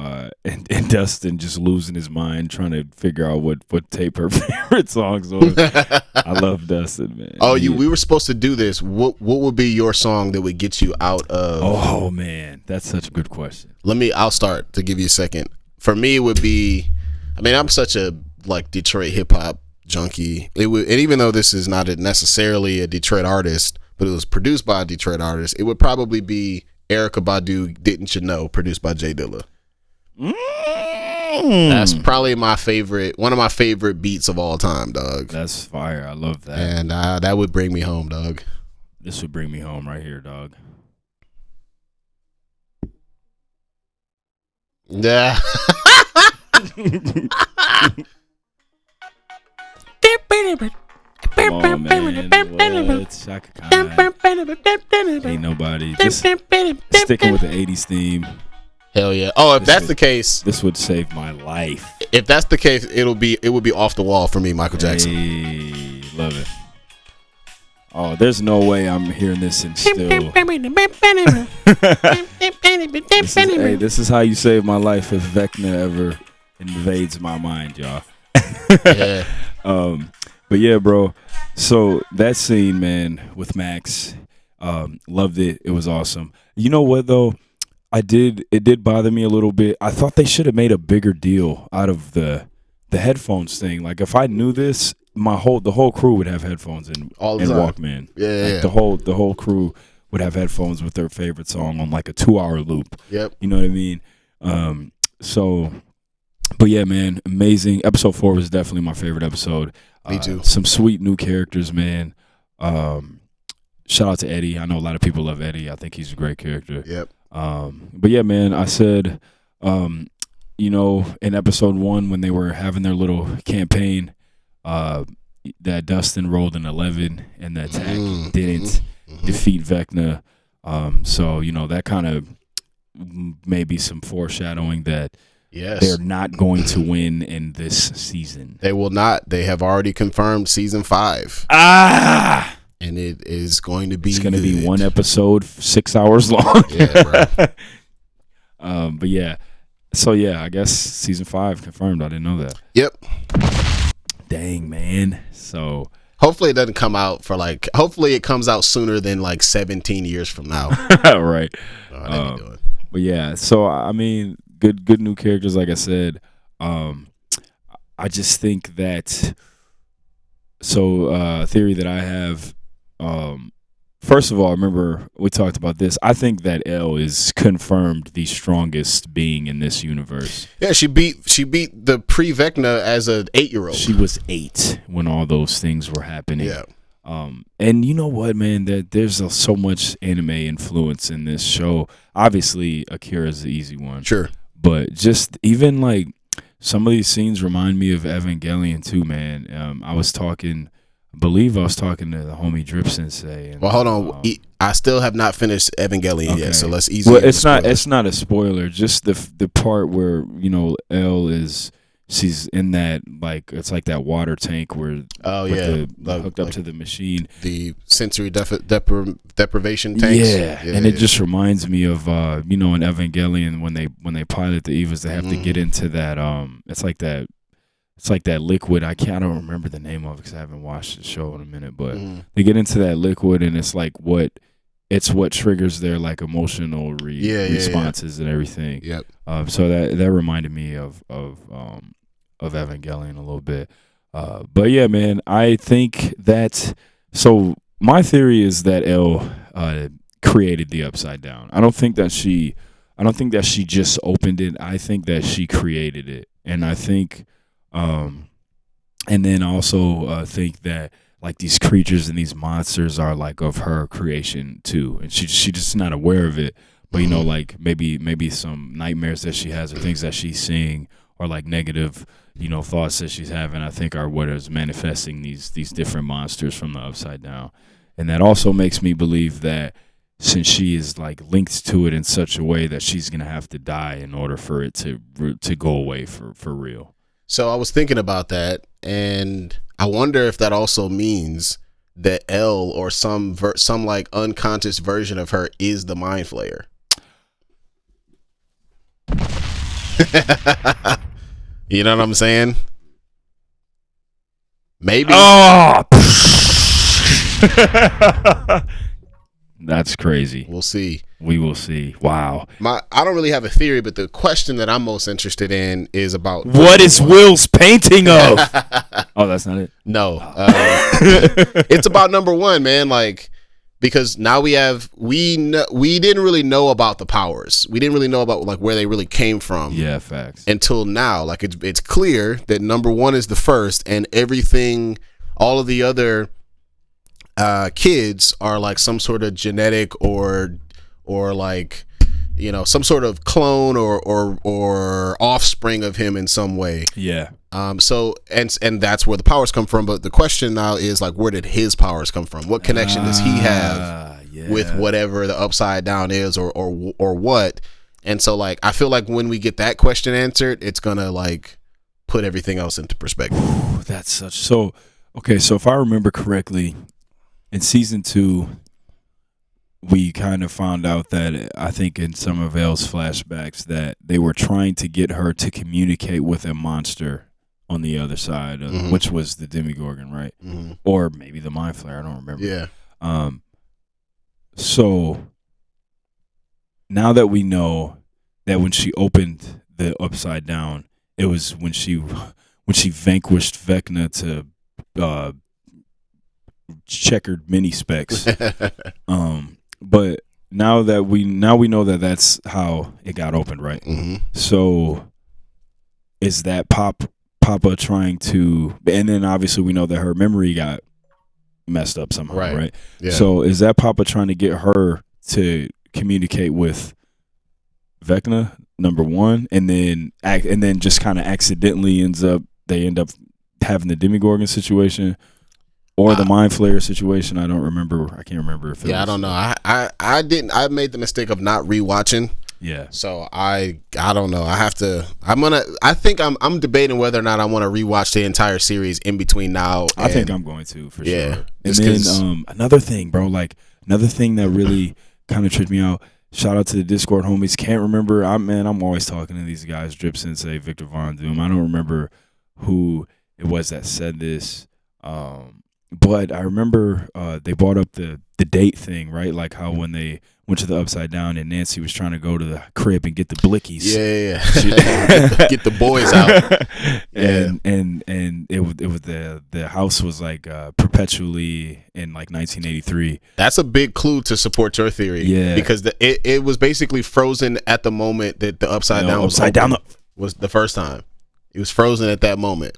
and Dustin just losing his mind trying to figure out what tape her favorite songs was. I love Dustin, man. Oh, we were supposed to do this. What would be your song that would get you out of? Oh man, that's such a good question. I'll start to give you a second. For me, it would be. I mean, I'm such a like Detroit hip hop junkie. And even though this is not necessarily a Detroit artist, but it was produced by a Detroit artist, it would probably be Erykah Badu, Didn't You Know, produced by Jay Dilla. That's probably one of my favorite beats of all time, dog. That's fire. I love that. And that would bring me home, dog. This would bring me home right here, dog. Yeah. Come on, man. What? Shaka Khan. Ain't nobody. Just sticking with the 80s theme. Hell yeah. Oh, if that's the case. This would save my life. If that's the case, it would be off the wall for me, Michael Jackson. Hey, love it. Oh, there's no way I'm hearing this and still. This is how you save my life if Vecna ever invades my mind, y'all. Yeah. But yeah, bro. So that scene, man, with Max, loved it. It was awesome. You know what though? It did bother me a little bit. I thought they should have made a bigger deal out of the headphones thing. Like if I knew this, the whole crew would have headphones and Walkman. Yeah, the whole crew would have headphones with their favorite song on like a 2-hour loop. Yep. You know what I mean? But yeah, man, amazing. Episode 4 was definitely my favorite episode. Me too. Some sweet new characters, man. Shout out to Eddie. I know a lot of people love Eddie. I think he's a great character. Yep. But yeah, man, I said, in episode 1 when they were having their little campaign, that Dustin rolled an 11 and the attack didn't defeat Vecna. So that kind of maybe some foreshadowing that. Yes. They're not going to win in this season. They will not. They have already confirmed season 5. And it is going to be. It's going to be one episode, 6 hours long. Yeah, bro. But yeah. So yeah, I guess season 5 confirmed. I didn't know that. Yep. Dang, man. So hopefully it doesn't come out hopefully it comes out sooner than 17 years from now. Right. But yeah, so I mean, good new characters, like I said. I just think that theory that I have, first of all, remember we talked about this. I think that Elle is confirmed the strongest being in this universe. Yeah, she beat the pre-Vecna as an 8-year-old. She was 8 when all those things were happening. Yeah. And you know what, man? There's so much anime influence in this show. Obviously, Akira's the easy one. Sure. But just even like some of these scenes remind me of Evangelion too, man. I believe I was talking to the homie Drip Sensei. And, well, hold on. I still have not finished Evangelion yet, so let's ease. Well, it's not a spoiler. Just the part where Elle is. She's in that it's like that water tank where hooked up to the machine, the sensory deprivation tanks. Yeah, and it just reminds me of in Evangelion when they pilot the Evas, they have to get into that it's like that liquid. I don't remember the name of it because I haven't watched the show in a minute, but they get into that liquid and it's what triggers their emotional responses and everything. Yep. So that reminded me of Evangelion a little bit. But yeah, man, I think that. So my theory is that Elle created the Upside Down. I don't think that she just opened it. I think that she created it, and I think, and then also think that. These creatures and these monsters are of her creation too, and she's just not aware of it. but you know, like maybe some nightmares that she has or things that she's seeing or like negative, you know, thoughts that she's having, I think are what is manifesting these different monsters from the Upside Down. And that also makes me believe that since she is like linked to it in such a way that she's gonna have to die in order for it to go away for real. So I was thinking about that, and I wonder if that also means that Elle or some like unconscious version of her is the Mind Flayer. You know what I'm saying? Maybe. Oh, that's crazy. We'll see. We will see. Wow. I don't really have a theory, but the question that I'm most interested in is about what is Will's painting of? Oh, that's not it. No, it's about number one, man. Like, because now we didn't really know about the powers. We didn't really know about like where they really came from. Yeah, facts. Until now, like it's clear that number one is the first, and everything, all of the other kids are like some sort of genetic or like, you know, some sort of clone or offspring of him in some way. Yeah. So and that's where the powers come from. But the question now is like, where did his powers come from? What connection does he have with whatever the Upside Down is or what? And so like, I feel like when we get that question answered, it's gonna like put everything else into perspective. Ooh, that's such so. Okay, so if I remember correctly, in season 2, we kind of found out that I think in some of Elle's flashbacks that they were trying to get her to communicate with a monster on the other side, which was the Demogorgon, right? Mm-hmm. Or maybe the Mind Flayer. I don't remember. Yeah. So now that we know that when she opened the Upside Down, it was when she vanquished Vecna to checkered mini specs. But now we know that that's how it got opened, right? Mm-hmm. So is that Papa trying to, and then obviously we know that her memory got messed up somehow, right? Yeah. So is that Papa trying to get her to communicate with Vecna, number one, and then just kind of accidentally end up having the Demogorgon situation? Or the Mind Flayer situation. I don't remember. I can't remember if it was. I don't know. I didn't. I made the mistake of not rewatching. Yeah. So I don't know. I think I'm debating whether or not I want to rewatch the entire series in between now. I think I'm going to for sure. And then another thing, bro. Like another thing that really kind of tripped me out. Shout out to the Discord homies. Can't remember. I'm always talking to these guys. Drip Sensei, Victor Von Doom. I don't remember who it was that said this. But I remember they brought up the date thing, right? Like how when they went to the Upside Down and Nancy was trying to go to the crib and get the blickies. Yeah. Get the boys out. And it was the house was like perpetually in like 1983. That's a big clue to support your theory. Yeah. Because it was basically frozen at the moment that the Upside Down was the first time. It was frozen at that moment.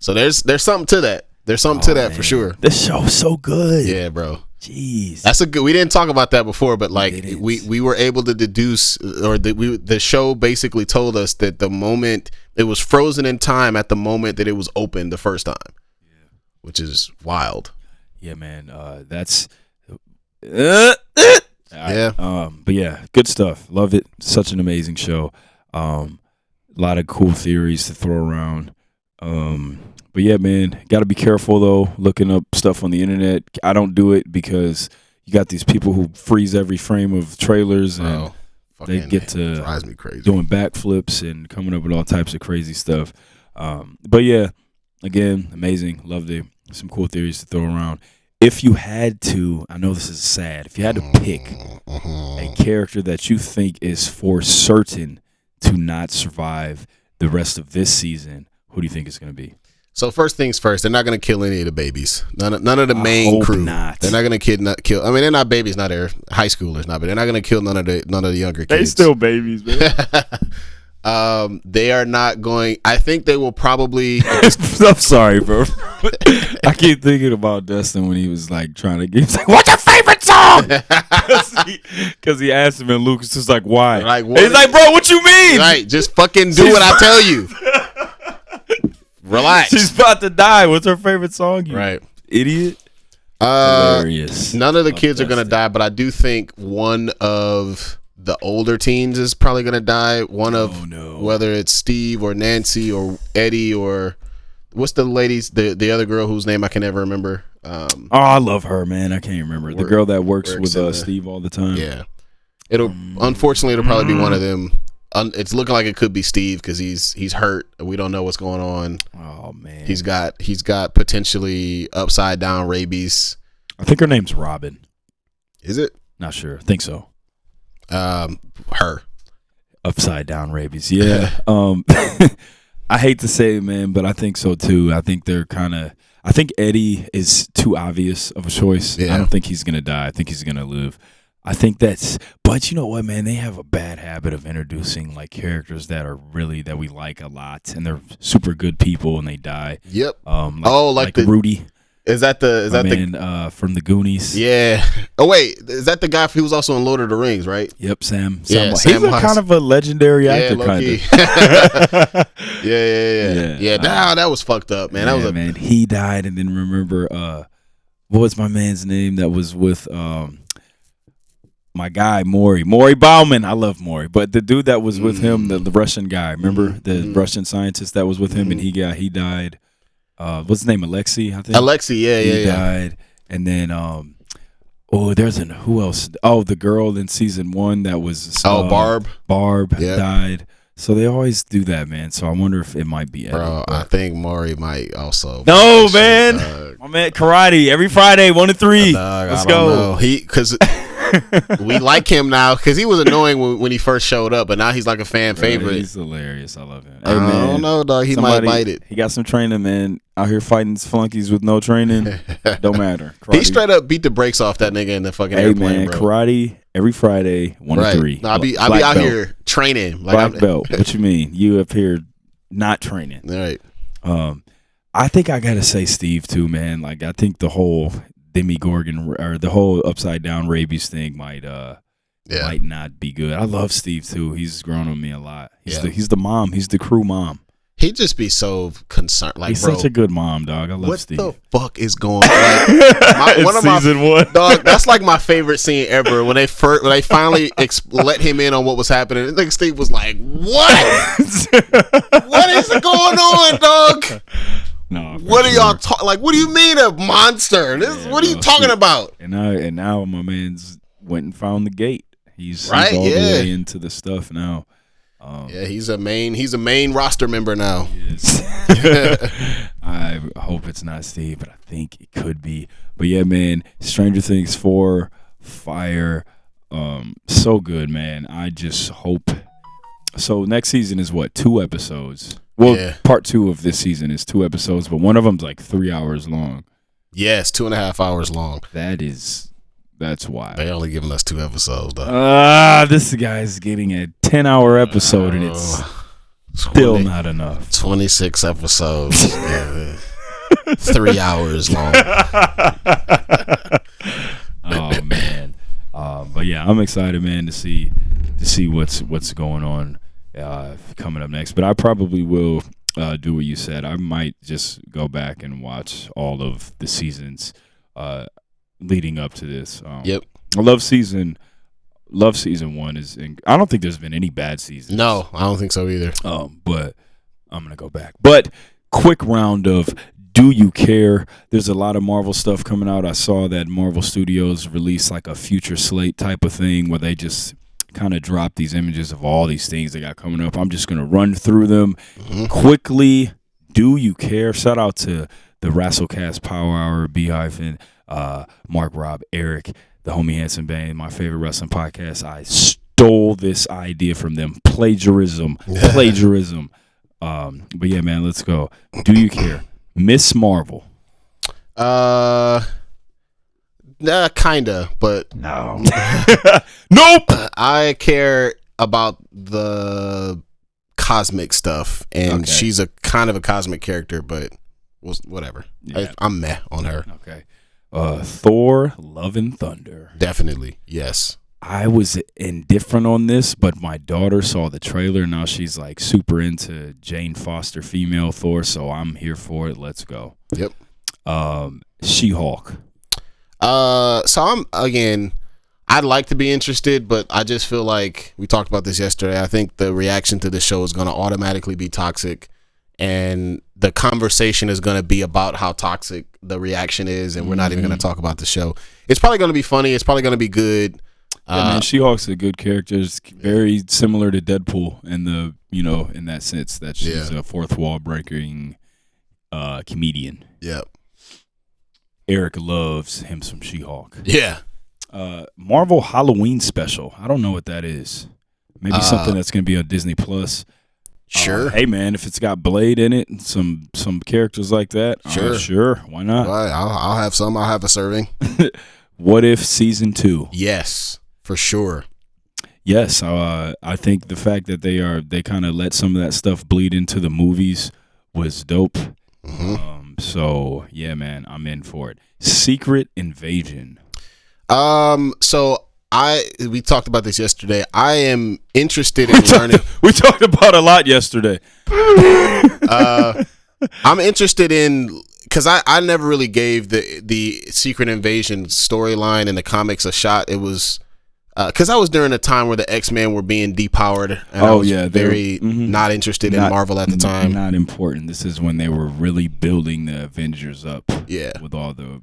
So there's something to that. There's something to that, man, for sure. This show's so good. Yeah, bro. Jeez. That's we didn't talk about that before, but like we were able to deduce, or the show basically told us that the moment it was frozen in time at the moment that it was opened the first time. Yeah. Which is wild. Yeah, man. That's yeah. But yeah, good stuff. Love it. Such an amazing show. A lot of cool theories to throw around. But yeah, man, got to be careful though, looking up stuff on the internet. I don't do it because you got these people who freeze every frame of trailers and they get to drives me crazy. Doing backflips and coming up with all types of crazy stuff. But yeah, again, amazing. Loved it. Some cool theories to throw around. If you had to, I know this is sad, if you had to pick a character that you think is for certain to not survive the rest of this season, who do you think it's going to be? So first things first, they're not going to kill any of the babies. None of the main crew. Not. They're not going to kill. I mean, they're not babies, not they're high schoolers, not. But they're not going to kill none of the younger kids. They still babies, man. They are not going. I think they will probably. I'm sorry, bro. I keep thinking about Dustin when he was like trying to get. He's like, "What's your favorite song?" Because he asked him, and Lucas was like, "Why?" Like, he's like, "Bro, what you mean?" Right, just fucking do what I tell you. Relax. She's about to die. What's her favorite song? You Right, idiot. Hilarious. None of the kids are gonna die, but I do think one of the older teens is probably gonna die. One of whether it's Steve or Nancy or Eddie or what's the lady's the other girl whose name I can never remember. I love her, man. I can't remember the girl that works with Steve all the time. Yeah, unfortunately it'll probably be one of them. It's looking like it could be Steve because he's hurt. We don't know what's going on. Oh man, he's got potentially upside down rabies. I think her name's Robin. Is it? Not sure. I think so. Her upside down rabies. Yeah. I hate to say it, man, but I think so too. I think I think Eddie is too obvious of a choice. Yeah. I don't think he's gonna die. I think he's gonna live. I think but you know what, man? They have a bad habit of introducing like characters that we like a lot, and they're super good people, and they die. Yep. Like Rudy. Is that the from the Goonies? Yeah. Oh wait, is that the guy who was also in Lord of the Rings, right? Yep, Sam. Yeah, he's kind of a legendary actor, kind of. Yeah. That was fucked up, man. Man. He died, and then remember, what was my man's name that was with my guy Maury Bauman. I love Maury, but the dude that was with him, the Russian guy. Remember the Russian scientist that was with him, and he died. What's his name? Alexei, I think. Alexei, he died. And then, who else? Oh, the girl in season 1 that was Barb. Barb died. So they always do that, man. So I wonder if it might be Eddie. Bro, I think Maury might also. No, man. My man, karate every Friday, 1 to 3. Let's go. Because we like him now because he was annoying when he first showed up, but now he's like a fan favorite. He's hilarious. I love him. Hey, man, I don't know, dog. He might bite it. He got some training, man. Out here fighting flunkies with no training. Don't matter. Karate. He straight up beat the brakes off that nigga in the fucking airplane, man, bro. Karate every Friday, 1 to 3. No, I be out here training. Like black belt. What you mean? You up here not training? All right. I think I gotta say Steve too, man. Like I think the whole Demogorgon or the whole upside down rabies thing might not be good. I love Steve too. He's grown on me a lot. He's the mom. He's the crew mom. He'd just be so concerned. Like, he's bro, such a good mom, dog. I love Steve. What the fuck is going on? Like, season 1, dog. That's like my favorite scene ever. When they finally let him in on what was happening. I think Steve was like, "What? What is going on, dog?" No. What are y'all talking? Like, what do you mean a monster? What are you talking about? And now my man's went and found the gate. He's all the way into the stuff now. He's a main roster member now. Yes. I hope it's not Steve, but I think it could be. But yeah, man, Stranger Things 4, fire, so good, man. I just hope. So next season is what, 2 episodes? Well, part 2 of this season is 2 episodes, but one of them's like 3 hours long. Yes, 2.5 hours long. That's why they only giving us 2 episodes though. This guy's getting a 10-hour episode, and it's still not enough. 26 episodes, 3 hours long. Oh man, but yeah, I'm excited, man, to see what's going on coming up next. But I probably will do what you said. I might just go back and watch all of the seasons leading up to this. Yep. I love season 1. I don't think there's been any bad seasons. No, I don't think so either. But I'm gonna go back. But quick round of do you care? There's a lot of Marvel stuff coming out. I saw that Marvel Studios released like a future slate type of thing where they just kind of drop these images of all these things they got coming up. I'm just gonna run through them quickly. Do you care? Shout out to the WrestleCast Power Hour, Beehive, and Mark, Rob, Eric, the Homie Handsome Band, my favorite wrestling podcast. I stole this idea from them. Plagiarism. But yeah, man, let's go. Do you care? Miss Marvel. Kinda, but no. Nope. I care about the cosmic stuff, and she's a kind of a cosmic character, but whatever. Yeah. I'm meh on her. Okay. Thor: Love and Thunder. Definitely, yes. I was indifferent on this, but my daughter saw the trailer. Now she's like super into Jane Foster female Thor, so I'm here for it. Let's go. Yep. She-Hulk. So I'd like to be interested, but I just feel like we talked about this yesterday. I think the reaction to the show is going to automatically be toxic, and the conversation is going to be about how toxic the reaction is, and we're not even going to talk about the show. It's probably going to be funny. It's probably going to be good. Yeah, man, She-Hulk's a good character. It's very similar to Deadpool in that sense that she's a fourth wall breaking comedian. Yep. Eric loves him some She-Hulk. Yeah. Marvel Halloween special. I don't know what that is. Maybe something that's going to be on Disney Plus. Sure. Hey man, if it's got Blade in it and some characters like that, sure. Why not? Right. I'll have some. I'll have a serving. What If Season 2? Yes. For sure. Yes, I think the fact that they kind of let some of that stuff bleed into the movies was dope. Mm-hmm. So yeah, man, I'm in for it. Secret Invasion. So we talked about this yesterday. I am interested in learning. We talked about a lot yesterday. I'm interested in. Because I never really gave the Secret Invasion storyline in the comics a shot. It was because I was during a time where the X-Men were being depowered. And I was very not interested in Marvel at the time. Not important. This is when they were really building the Avengers up. Yeah, with all the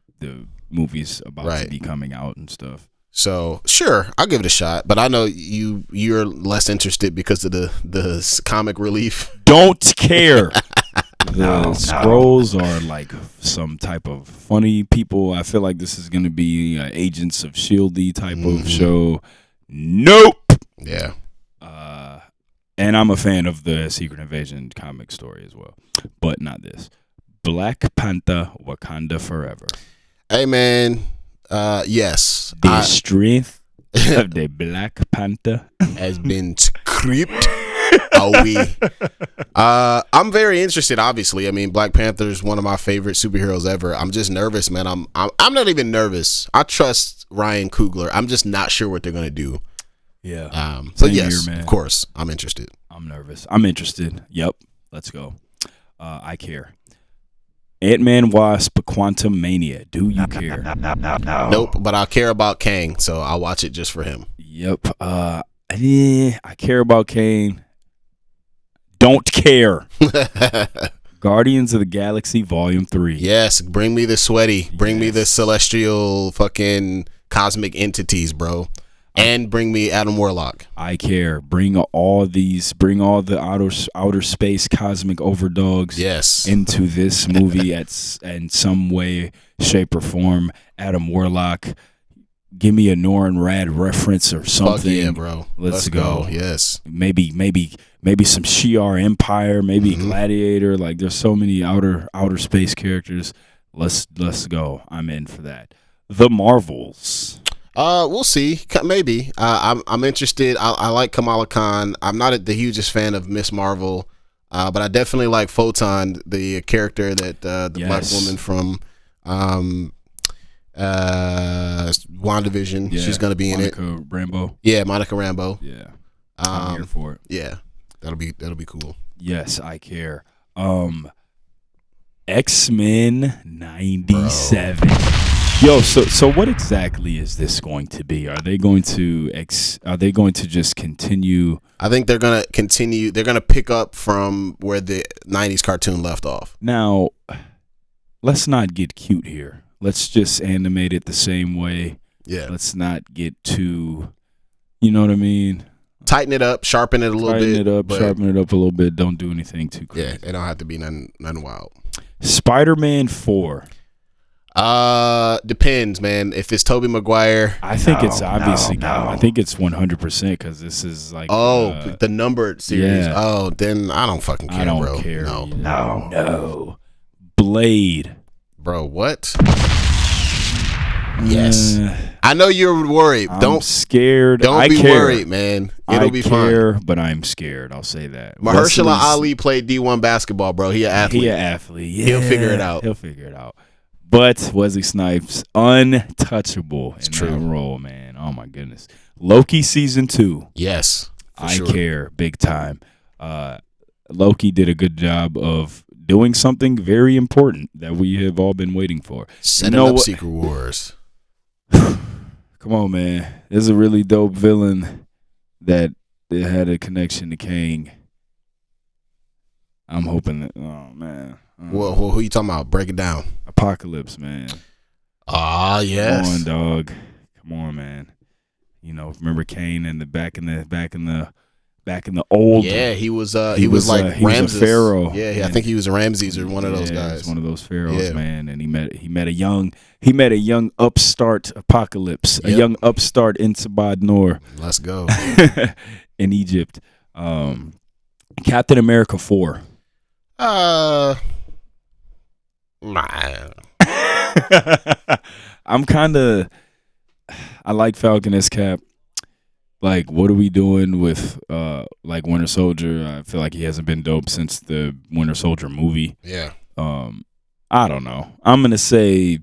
movies about to be coming out and stuff. So sure, I'll give it a shot. But I know you're less interested because of the comic relief. Don't care. The Skrulls are like some type of funny people. I feel like this is going to be Agents of S.H.I.E.L.D. type of show. Nope. Yeah. And I'm a fan of the Secret Invasion comic story as well, but not this. Black Panther: Wakanda Forever. Hey man, yes. The strength of the Black Panther has been scraped. I'm very interested. Obviously, I mean, Black Panther is one of my favorite superheroes ever. I'm just nervous, man. I'm not even nervous. I trust Ryan Coogler. I'm just not sure what they're gonna do. Yeah. But yes, of course, I'm interested. I'm nervous. I'm interested. Yep. Let's go. I care. Ant-Man Wasp: Quantum Mania. Do you care? No. Nope. But I care about Kang, so I'll watch it just for him. Yep. I care about Kang. Don't care. Guardians of the Galaxy Volume 3. Yes, bring me the sweaty. Bring me the celestial fucking cosmic entities, bro. And bring me Adam Warlock. I care. Bring all the outer space cosmic overdogs into this movie in some way, shape, or form. Adam Warlock. Give me a Norrin Rad reference or something. Fuck yeah, bro. Let's go. Yes. Maybe some Shi'ar Empire, maybe Gladiator. Like there's so many outer space characters. Let's go. I'm in for that. The Marvels. We'll see. Maybe. I'm interested. I like Kamala Khan. I'm not the hugest fan of Miss Marvel, but I definitely like Photon, the character that the black woman from WandaVision. She's gonna be in it. Monica Rambeau. Yeah, Monica Rambeau. Yeah. I'm here for it. Yeah. That'll be cool. Yes, I care. X-Men 97. Bro. Yo, so what exactly is this going to be? Are they going to just continue? I think they're going to continue. They're going to pick up from where the 90s cartoon left off. Now, let's not get cute here. Let's just animate it the same way. Yeah. Let's not get too, you know what I mean? Tighten it up, sharpen it a little bit. Sharpen it up a little bit. Don't do anything too crazy. Yeah, it don't have to be nothing wild. Spider-Man 4. Depends, man. If it's Tobey Maguire, I think it's obviously. I think it's 100% because this is like. The numbered series. Yeah. Oh, then I don't fucking care, bro. I don't care. No. Blade. Bro, what? Yes. I know you're worried. I'm scared. Don't be worried, man. It'll be fine. But I'm scared. I'll say that. Mahershala Ali played D1 basketball, bro. He an athlete. Yeah. He'll figure it out. But Wesley Snipes, untouchable in that role, man. Oh my goodness. Loki season 2. Yes, I care big time. Loki did a good job of doing something very important that we have all been waiting for. Setting up Secret Wars. Come on, man. There's a really dope villain that had a connection to Kang. I'm hoping that. Oh man. Well, who you talking about? Break it down. Apocalypse, man. Ah, yes. Come on, dog. Come on, man. You know, remember Kane in the back in the old. Yeah, he was like Ramses. A pharaoh. Yeah, I think he was a Ramses or one of those guys. He was one of those pharaohs, man. And he met a young upstart Apocalypse, a young upstart Insabad Noor. Let's go. In Egypt. Captain America 4. I like Falcon as Cap. Like, what are we doing with like Winter Soldier? I feel like he hasn't been dope since the Winter Soldier movie. Yeah. I don't know. I'm gonna say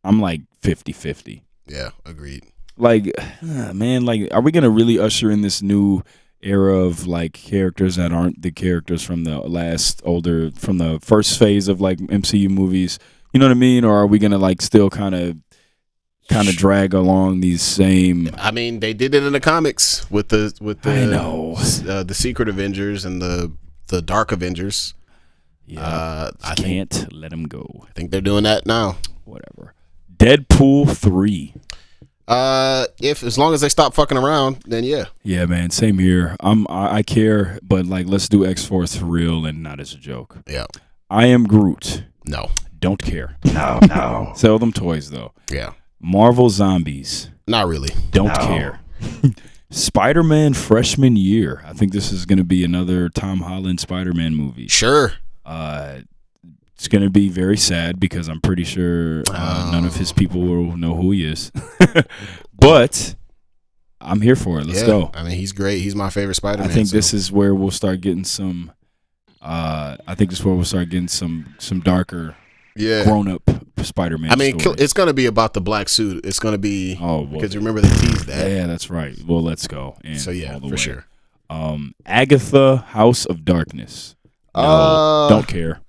I'm like 50-50. Yeah, agreed. Like, man, like, are we gonna really usher in this new era of like characters that aren't the characters from from the first phase of like MCU movies? You know what I mean? Or are we gonna like still kind of drag along these same? I mean, they did it in the comics with the I know. The Secret Avengers and the Dark Avengers. Yeah, I can't let them go. I think they're doing that now. Whatever. Deadpool 3. As long as they stop fucking around, then yeah. Yeah, man. Same here. I care, but like, let's do X-Force for real and not as a joke. Yeah. I Am Groot. No. Don't care. No. Sell them toys though. Yeah. Marvel Zombies. Not really. Don't care. Spider-Man freshman year. I think this is going to be another Tom Holland Spider-Man movie. Sure. It's going to be very sad because I'm pretty sure none of his people will know who he is. But I'm here for it. Let's go. I mean, he's great. He's my favorite Spider-Man. I think this is where we'll start getting some. Some darker, grown-up Spider-Man. I mean, stories. it's gonna be about the black suit. It's gonna be because remember they teased that. Yeah, that's right. Well, let's go. And so yeah, for sure. Agatha, House of Darkness. No, don't care.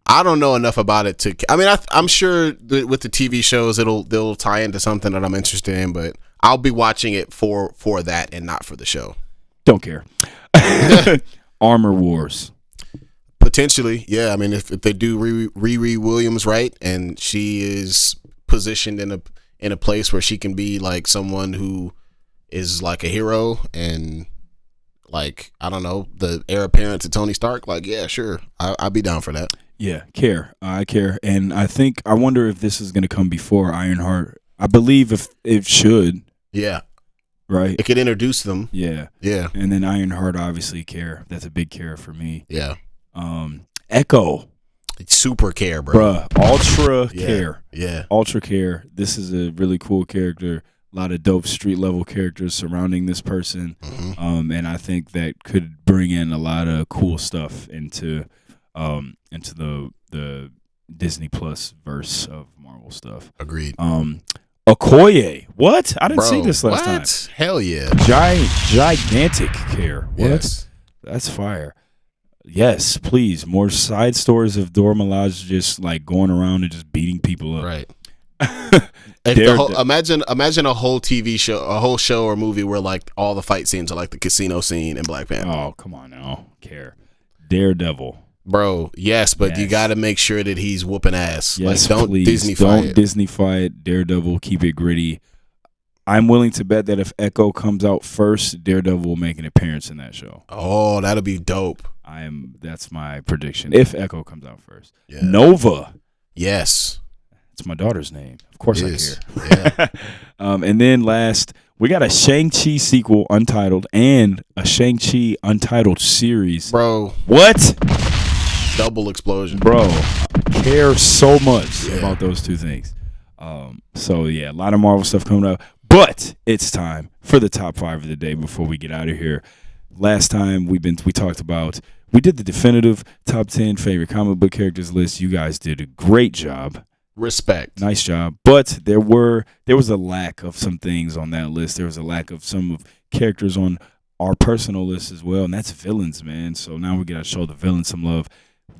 I don't know enough about it to. I mean, I'm sure with the TV shows, they'll tie into something that I'm interested in, but I'll be watching it for that and not for the show. Don't care. Armor Wars. Potentially, yeah. I mean, if they do Riri Williams right, and she is positioned in a place where she can be like someone who is like a hero and like, I don't know, the heir apparent to Tony Stark, like, yeah, sure, I'd be down for that. Yeah, I care, and I wonder if this is going to come before Ironheart. I believe if it should. Yeah. Right. It could introduce them. Yeah. Yeah. And then Ironheart, obviously, care. That's a big care for me. Yeah. Echo. Super care, bro. Bruh. Ultra care. Yeah. Ultra care. This is a really cool character. A lot of dope street level characters surrounding this person. Mm-hmm. And I think that could bring in a lot of cool stuff into the Disney Plus verse of Marvel stuff. Agreed. Okoye. What? I didn't see this last time. Hell yeah. Gigantic care. What? Yes. That's fire. Yes, please. More side stories of Dora Milaje just like going around and just beating people up. Right. Imagine a whole TV show, a whole show or movie where like all the fight scenes are like the casino scene in Black Panther. Oh, come on now. Care. Daredevil. Bro, yes, but you got to make sure that he's whooping ass. Yes, like, don't Disney-fy it. Daredevil, keep it gritty. I'm willing to bet that if Echo comes out first, Daredevil will make an appearance in that show. Oh, that'll be dope. That's my prediction. If Echo comes out first. Yeah. Nova. Yes. It's my daughter's name. Of course I care. Yeah. And then last, we got a Shang-Chi sequel, Untitled, and a Shang-Chi Untitled series. Bro. What? Double explosion. Bro, I care so much about those two things. So, yeah, a lot of Marvel stuff coming up. But it's time for the top 5 of the day before we get out of here. Last time we talked about, we did the definitive top 10 favorite comic book characters list. You guys did a great job. Respect. Nice job. But there was a lack of some things on that list. There was a lack of some of characters on our personal list as well, and that's villains, man. So now we got to show the villains some love.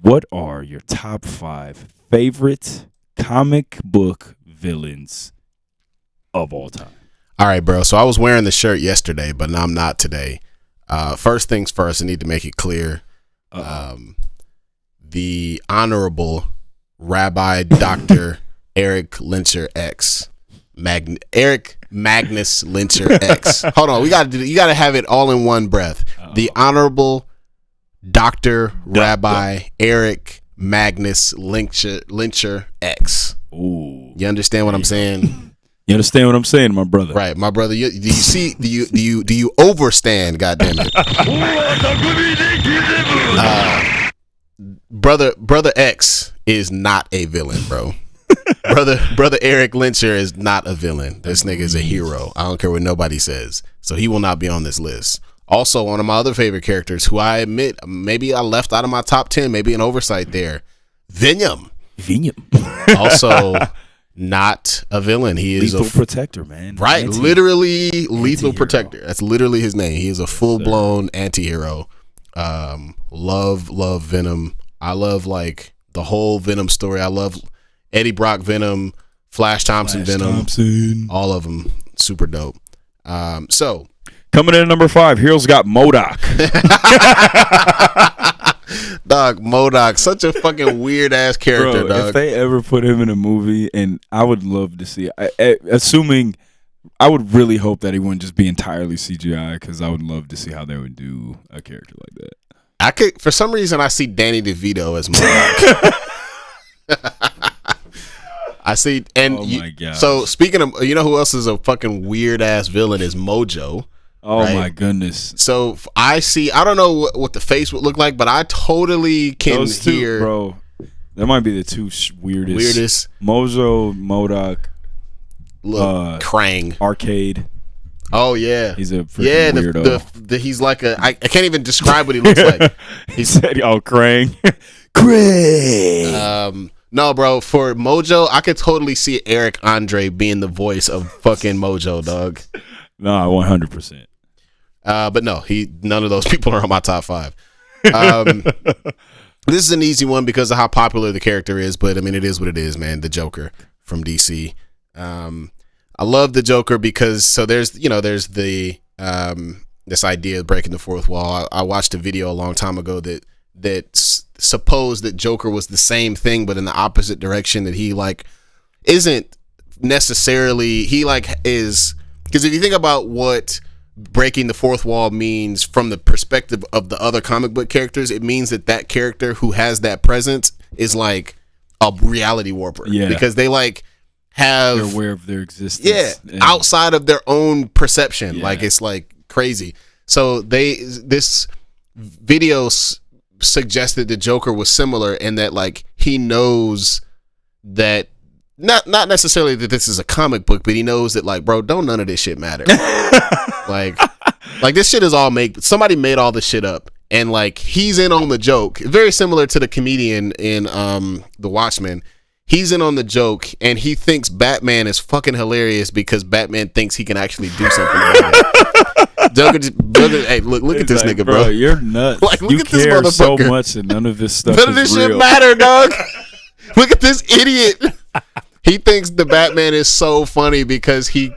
What are your top 5 favorite comic book villains of all time? All right, bro. So I was wearing the shirt yesterday, but I'm not today. First things first, I need to make it clear. The Honorable Rabbi Dr. Eric Lyncher X. Eric Magnus Lyncher X. Hold on, you gotta have it all in one breath. The Honorable Dr. Rabbi Eric Magnus Lyncher X. Ooh. You understand what I'm saying? You understand what I'm saying, my brother? Right, my brother. Do you overstand? Goddamn it, brother X is not a villain, bro. brother Eric Lyncher is not a villain. This nigga is a hero. I don't care what nobody says. So he will not be on this list. Also, one of my other favorite characters, who I admit maybe I left out of my top 10, maybe an oversight there, Venom. Also. Not a villain. He is lethal protector, man. Right, literally lethal protector. That's literally his name. He is a full-blown anti-hero. Love Venom. I love like the whole Venom story. I love Eddie Brock Venom, Flash Thompson Venom, all of them. Super dope. So coming in at number 5, Heroes got MODOK. Dog, MODOK, such a fucking weird ass character. Bro, dog. If they ever put him in a movie, and I would love to see it, assuming, I would really hope that he wouldn't just be entirely CGI, because I would love to see how they would do a character like that. I could, for some reason, I see Danny DeVito as MODOK. I see, and my God. So speaking of, you know who else is a fucking weird ass villain is Mojo. Oh right? My goodness. So I don't know what the face would look like, but I totally can Those two, hear. Bro, that might be the two weirdest. Mojo, MODOK, look, Krang. Arcade. Oh yeah. He's a freaking weirdo. He's like I can't even describe what he looks like. He said, Krang. Krang. No, bro, for Mojo, I could totally see Eric Andre being the voice of fucking Mojo, dog. No, 100%. But no, none of those people are on my top 5. This is an easy one because of how popular the character is, but I mean, it is what it is, man. The Joker from DC. I love the Joker because there's the this idea of breaking the fourth wall. I watched a video a long time ago that supposed that Joker was the same thing, but in the opposite direction, that he like isn't necessarily, he like is, because if you think about what breaking the fourth wall means from the perspective of the other comic book characters, it means that character who has that presence is like a reality warper. Yeah. Because they like they're aware of their existence. Yeah. Outside of their own perception. Yeah. Like it's like crazy. So this video suggested the Joker was similar in that like he knows that not necessarily that this is a comic book, but he knows that like, bro, don't none of this shit matter. like this shit is all somebody made all this shit up, and like he's in on the joke. Very similar to the comedian in The Watchmen. He's in on the joke, and he thinks Batman is fucking hilarious because Batman thinks he can actually do something about it. Joker, hey, look at this like, nigga, bro. You're nuts. Like, look you at this care motherfucker. So much, and none of this stuff. None of this shit matter, dog. Look at this idiot. He thinks the Batman is so funny because he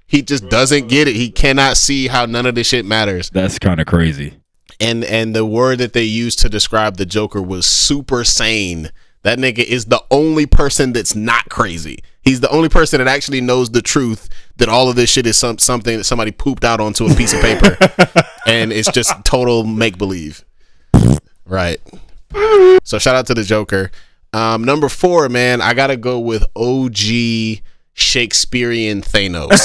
just doesn't get it. He cannot see how none of this shit matters. That's kind of crazy. And the word that they used to describe the Joker was super sane. That nigga is the only person that's not crazy. He's the only person that actually knows the truth that all of this shit is something that somebody pooped out onto a piece of paper. And it's just total make-believe. Right. So shout out to the Joker. Number 4, man, I gotta go with OG Shakespearean Thanos.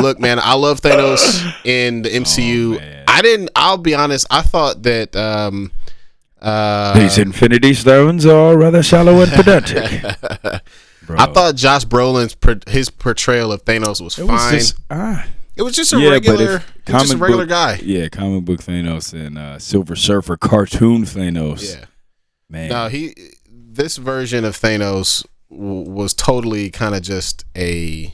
Look, man, I love Thanos in the MCU. I'll be honest, I thought that these Infinity Stones are rather shallow and pedantic. Bro. I thought Josh Brolin's his portrayal of Thanos was fine. It was just a regular guy. Yeah, comic book Thanos and Silver Surfer cartoon Thanos. Yeah, man. No, this version of Thanos was totally kind of just the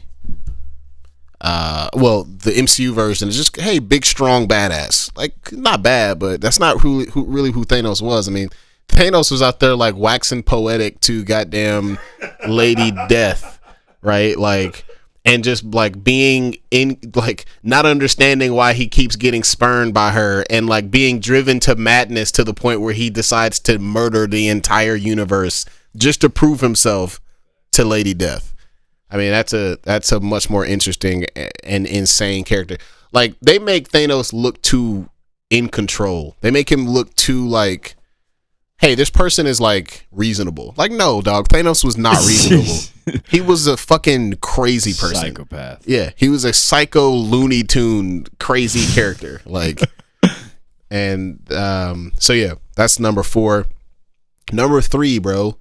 MCU version is just, hey, big strong badass. Like, not bad, but that's not who Thanos was. I mean, Thanos was out there like waxing poetic to goddamn Lady Death, right? Like, and just like being in, like, not understanding why he keeps getting spurned by her, and like being driven to madness to the point where he decides to murder the entire universe just to prove himself to Lady Death. I mean, that's a much more interesting and insane character. Like, they make Thanos look too in control. They make him look too like, hey, this person is like reasonable. Like, no, dog, Thanos was not reasonable. He was a fucking crazy person. Psychopath. Yeah, he was a psycho Looney Tune crazy character. Like, and so yeah, that's number 4. Number 3, bro.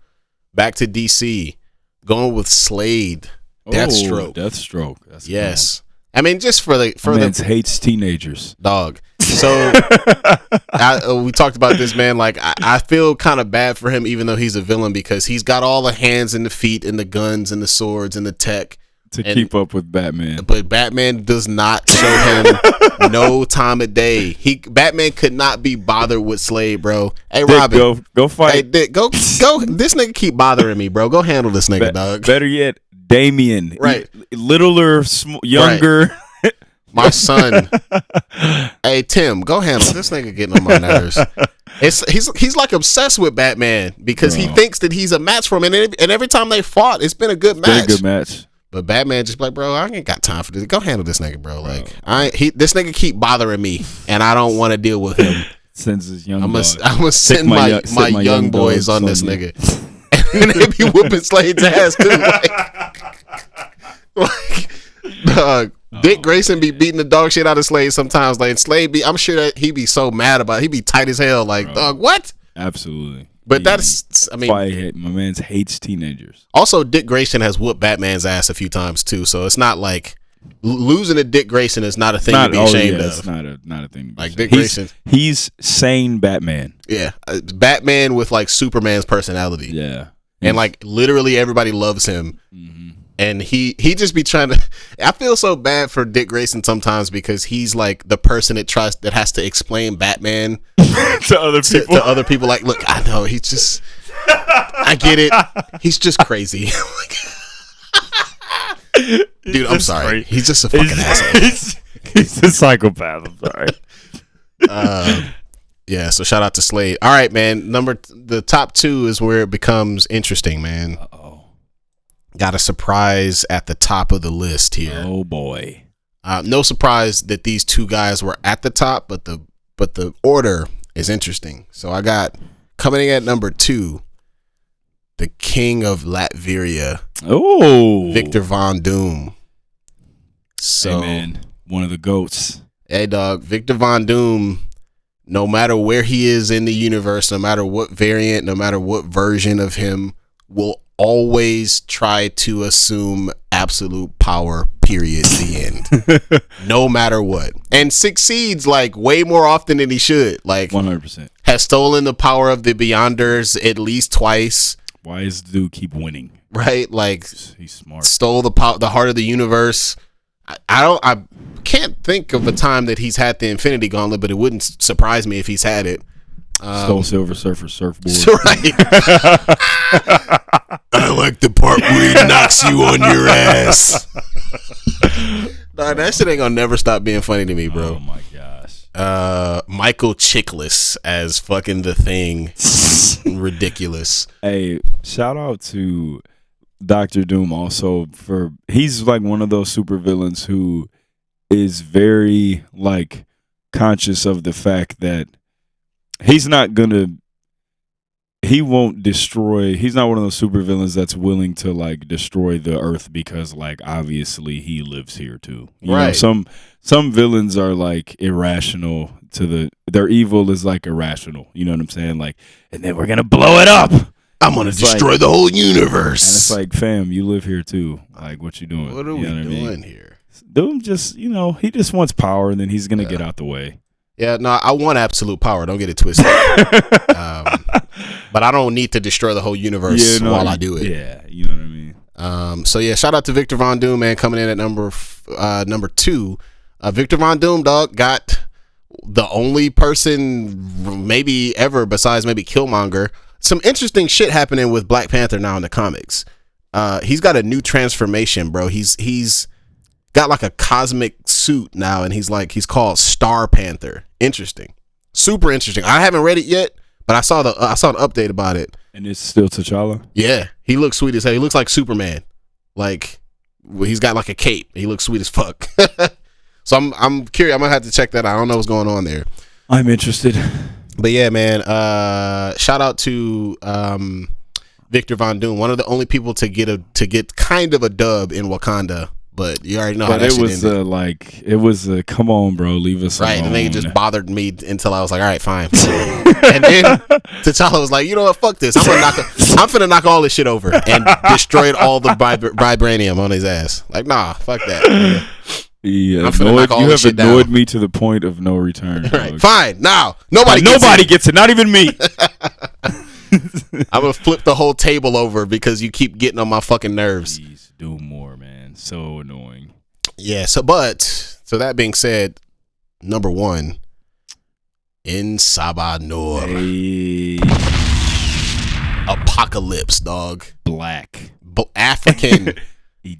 Back to DC. Going with Slade. Deathstroke. Deathstroke. That's yes. Cool. I mean, just for the hates teenagers, dog. So we talked about this, man. Like, I feel kind of bad for him, even though he's a villain, because he's got all the hands and the feet and the guns and the swords and the tech to keep up with Batman. But Batman does not show him no time of day. Batman could not be bothered with Slade, bro. Hey, Dick, Robin, go fight. Hey, Dick, go. This nigga keep bothering me, bro. Go handle this nigga, dog. Better yet, Damian, right? Littler, younger. Right. My son. Hey, Tim, go handle this nigga. Getting on my nerves. He's like obsessed with Batman because he thinks that he's a match for him, and every time they fought, it's been a good match. Been a good match. But Batman just like, bro, I ain't got time for this. Go handle this nigga, bro. Like, this nigga keep bothering me, and I don't want to deal with him. Sends his young. I'm gonna send my young boys on this nigga, and they be whooping Slade's ass too. Like dog. Dick Grayson be beating the dog shit out of Slade sometimes. Like, Slade I'm sure that he be so mad about it. He be tight as hell. Like, dog, what? Absolutely. But that's, I mean, my man hates teenagers. Also, Dick Grayson has whooped Batman's ass a few times too, so it's not like losing to Dick Grayson is not a thing to be ashamed of. It's not a thing. Like, Dick Grayson, he's sane Batman. Yeah, Batman with like Superman's personality. Yeah, and like literally everybody loves him. Mm-hmm. And he just be trying to. I feel so bad for Dick Grayson sometimes because he's like the person that has to explain Batman to other people. To other people, like, look, I know he's just. I get it. He's just crazy. Dude, I'm sorry. He's just a fucking asshole. He's a psychopath. I'm sorry. Yeah. So shout out to Slade. All right, man. The top 2 is where it becomes interesting, man. Got a surprise at the top of the list here. Oh boy! No surprise that these 2 guys were at the top, but the order is interesting. So I got coming in at number 2, the King of Latveria. Oh, Victor Von Doom. So, hey man, one of the goats. Hey dog, Victor Von Doom. No matter where he is in the universe, no matter what variant, no matter what version of him, will always try to assume absolute power, period, the end. No matter what. And succeeds like way more often than he should. Like 100%. Has stolen the power of the Beyonders at least twice. Why does the dude keep winning? Right? Like, he's smart. Stole the heart of the universe. I can't think of a time that he's had the Infinity Gauntlet, but it wouldn't surprise me if he's had it. Stole Silver Surfer surfboard. Right. I like the part where he knocks you on your ass. Nah, that shit ain't gonna never stop being funny to me, bro. Oh my gosh. Michael Chiklis as fucking the Thing. Ridiculous. Hey, shout out to Dr. Doom also he's like one of those supervillains who is very like conscious of the fact that he's not one of those supervillains that's willing to like destroy the earth because like obviously he lives here too. You know, some villains are like irrational their evil is like irrational. You know what I'm saying? Like, and then we're gonna blow it up. I'm gonna destroy the whole universe. And it's like, fam, you live here too. Like, what you doing? What are we doing here? Dude, just he just wants power, and then he's gonna get out the way. Yeah, no, I want absolute power. Don't get it twisted. But I don't need to destroy the whole universe while I do it. Yeah, you know what I mean. So yeah, shout out to Victor Von Doom, man, coming in at number 2. Victor Von Doom, dog, got the only person maybe ever besides maybe Killmonger. Some interesting shit happening with Black Panther now in the comics. He's got a new transformation, bro. He's got like a cosmic suit now, and he's called Star Panther. Interesting, super interesting. I haven't read it yet, but I saw an update about it. And it's still T'Challa. Yeah, he looks sweet as hell. He looks like Superman. Like he's got like a cape. He looks sweet as fuck. So I'm curious. I'm gonna have to check that out. I don't know what's going on there. I'm interested. But yeah, man. Shout out to Victor Von Doom, one of the only people to get kind of a dub in Wakanda. But you already know how that shit ended. It was come on, bro, leave us alone. Right, and then it just bothered me until I was like, all right, fine. And then T'Challa was like, you know what, fuck this. I'm finna knock all this shit over, and destroyed all the vibranium on his ass. Like, nah, fuck that. Yeah, you have annoyed me to the point of no return. Right, fine. Now nobody gets it. Not even me. I'm gonna flip the whole table over because you keep getting on my fucking nerves. Please do more, man. So annoying. Yeah. So that being said, number 1, in Sabanur, Apocalypse, dog. Black, African.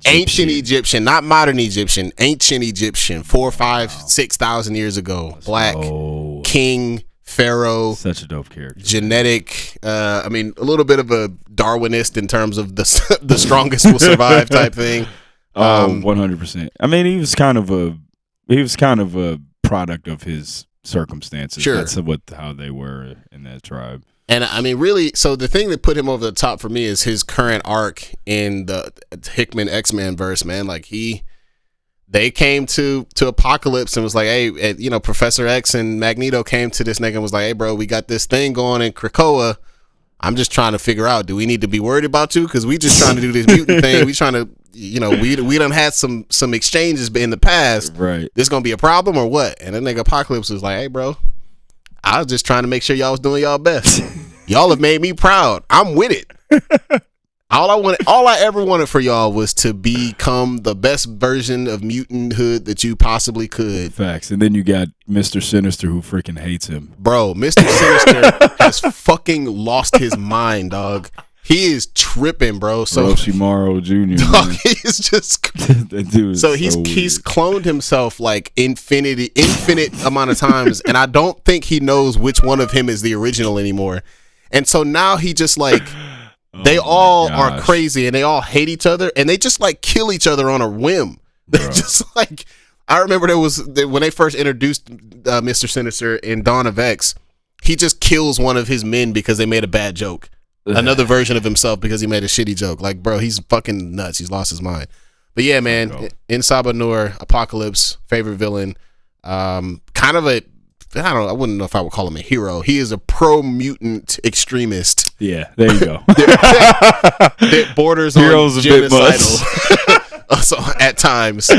Ancient Egyptian, not modern Egyptian, ancient Egyptian, 4,000, 5,000, 6,000 years ago. Black king, pharaoh, such a dope character. Genetic, a little bit of a Darwinist in terms of the strongest will survive type thing. 100%. I mean, he was kind of a product of his circumstances. Sure, that's how they were in that tribe. And I mean, really, so the thing that put him over the top for me is his current arc in the Hickman X-Men verse, man. Like they came to Apocalypse and was like, hey, Professor X and Magneto came to this nigga and was like, hey, bro, we got this thing going in Krakoa. I'm just trying to figure out, do we need to be worried about you? Because we just trying to do this mutant thing. We trying to, we done had some exchanges in the past. Right. This gonna be a problem or what? And then nigga Apocalypse was like, hey, bro, I was just trying to make sure y'all was doing y'all best. Y'all have made me proud. I'm with it. All I ever wanted for y'all was to become the best version of mutanthood that you possibly could. Facts. And then you got Mr. Sinister, who freaking hates him. Bro, Mr. Sinister has fucking lost his mind, dog. He is tripping, bro. So Orochimaru Jr. Dog, he's just that dude is he's cloned himself like infinite amount of times, and I don't think he knows which one of him is the original anymore. And so now he just like they all are crazy and they all hate each other and they just like kill each other on a whim. They just like, I remember when they first introduced Mr. Sinister in Dawn of X, he just kills one of his men because they made a bad joke. Another version of himself because he made a shitty joke. Like, bro, he's fucking nuts. He's lost his mind. But yeah, man, in Sabanur, Apocalypse, favorite villain, kind of I wouldn't know if I would call him a hero. He is a pro-mutant extremist. Yeah, there you go. that borders Hero's on genocidal. So at times.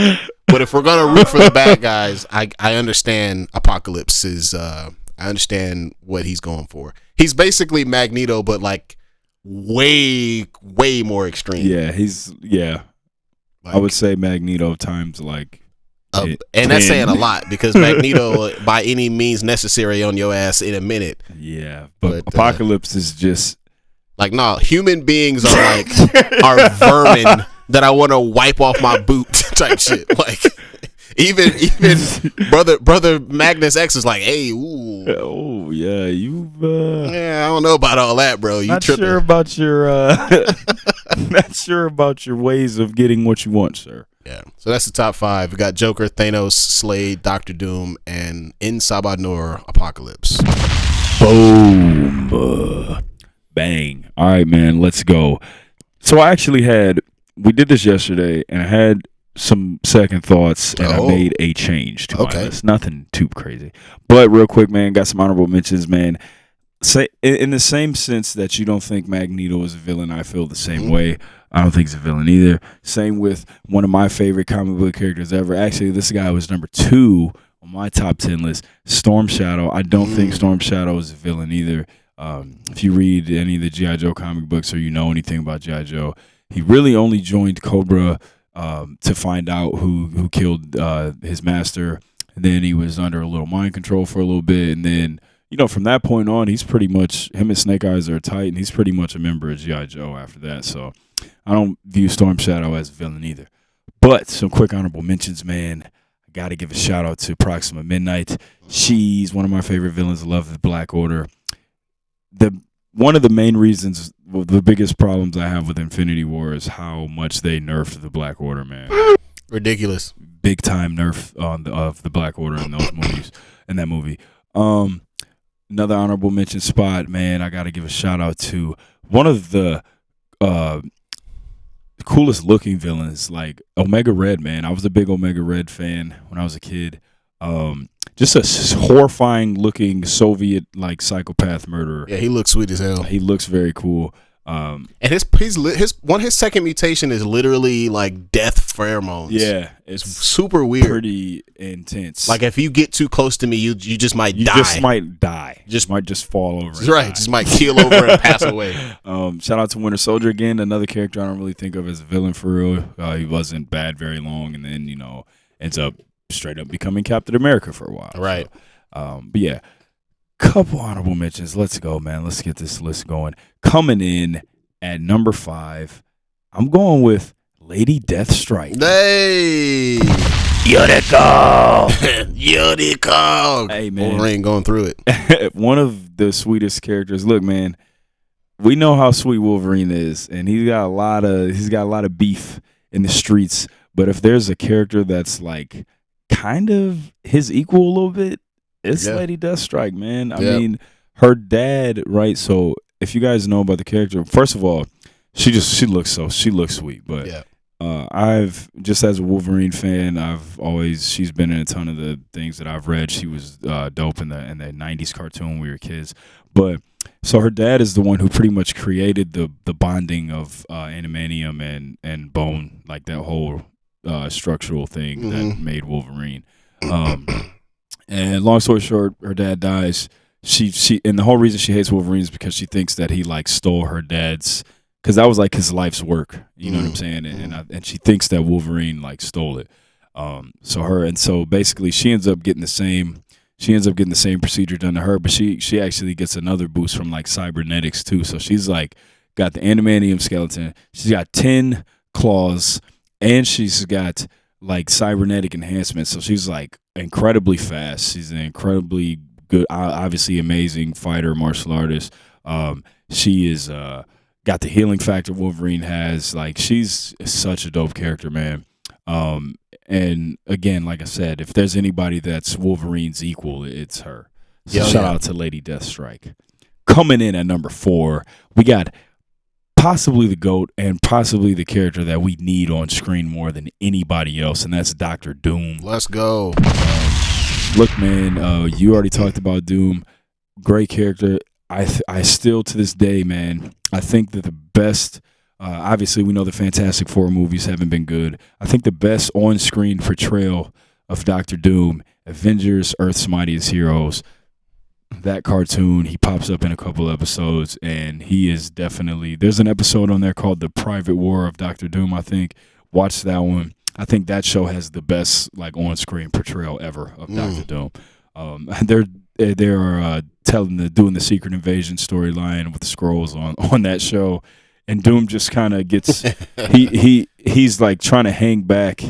But if we're gonna root for the bad guys, I understand Apocalypse I understand what he's going for. He's basically Magneto, but like way more extreme. Yeah, I would say Magneto times like and that's saying a lot because Magneto by any means necessary on your ass in a minute. Yeah, but Apocalypse is just like, no, human beings are like are vermin that I want to wipe off my boot type shit. Like even brother Magnus X is like, hey, ooh. Oh yeah, yeah, I don't know about all that, bro. You not tripping. Sure about your not sure about your ways of getting what you want, sir. Yeah. So that's the top 5. We got Joker, Thanos, Slade, Doctor Doom, and in Sabanur, Apocalypse. Boom. Bang. All right, man, let's go. So we did this yesterday, and I had some second thoughts, and I made a change to my list. Nothing too crazy. But real quick, man, got some honorable mentions, man. say in the same sense that you don't think Magneto is a villain, I feel the same way. I don't think he's a villain either. Same with one of my favorite comic book characters ever. Actually, this guy was number 2 on my top 10 list, Storm Shadow. I don't think Storm Shadow is a villain either. If you read any of the G.I. Joe comic books or you know anything about G.I. Joe, he really only joined Cobra to find out who killed his master. And then he was under a little mind control for a little bit. And then, from that point on, he's pretty much, him and Snake Eyes are tight, and he's pretty much a member of G.I. Joe after that. So I don't view Storm Shadow as a villain either. But some quick honorable mentions, man. I got to give a shout out to Proxima Midnight. She's one of my favorite villains. I love the Black Order. One of the main reasons, the biggest problems I have with Infinity War is how much they nerfed the Black Order, man. Ridiculous. Big time nerf of the Black Order in those movies, in that movie. Another honorable mention spot, man. I got to give a shout out to one of the coolest looking villains, like Omega Red, man. I was a big Omega Red fan when I was a kid. Just a horrifying looking Soviet like psychopath murderer. Yeah, he looks sweet as hell. He looks very cool. And his second mutation is literally like death pheromones. Yeah, it's super weird. Pretty intense. Like if you get too close to me, you just might die. You just might die. Just might fall over. Right. Just might keel over and pass away. Shout out to Winter Soldier again. Another character I don't really think of as a villain for real. He wasn't bad very long, and then ends up straight up becoming Captain America for a while. Right. So, but yeah. Couple honorable mentions. Let's go, man. Let's get this list going. Coming in at number 5, I'm going with Lady Deathstrike. Hey, Yuriko. Yuriko. Hey, man. Wolverine going through it. One of the sweetest characters. Look, man, we know how sweet Wolverine is, and he's got a lot of beef in the streets. But if there's a character that's like kind of his equal a little bit, it's Lady Deathstrike, man. I mean, her dad, right? So if you guys know about the character, first of all, she looks sweet. But I've just as a Wolverine fan, she's been in a ton of the things that I've read. She was dope in the 90s cartoon when we were kids. But so her dad is the one who pretty much created the bonding of animanium and bone, like that whole structural thing that made Wolverine. And long story short, her dad dies. She and the whole reason she hates Wolverine is because she thinks that he like stole her dad's, because that was like his life's work. You know what I'm saying? And she thinks that Wolverine like stole it. So basically she ends up getting the same procedure done to her, but she actually gets another boost from like cybernetics too. So she's like got the animanium skeleton. She's got 10 claws, and she's got like cybernetic enhancements. So she's like incredibly fast. She's an incredibly good, obviously amazing fighter, martial artist. She is got the healing factor Wolverine has. Like, she's such a dope character, man. And again, like I said, if there's anybody that's Wolverine's equal, it's her. So shout out to Lady Deathstrike. Coming in at number 4, we got possibly the GOAT and possibly the character that we need on screen more than anybody else, and that's Dr. Doom. Let's go. Look, man, you already talked about Doom. Great character. I still, to this day, man, I think that the best, obviously we know the Fantastic Four movies haven't been good. I think the best on-screen portrayal of Dr. Doom, Avengers, Earth's Mightiest Heroes, that cartoon, he pops up in a couple episodes, and he is definitely, there's an episode on there called The Private War of Dr. Doom, I think. Watch that one. I think that show has the best like on-screen portrayal ever of Dr. Doom. They're doing the Secret Invasion storyline with the Skrulls on that show, and Doom just kind of gets he's like trying to hang back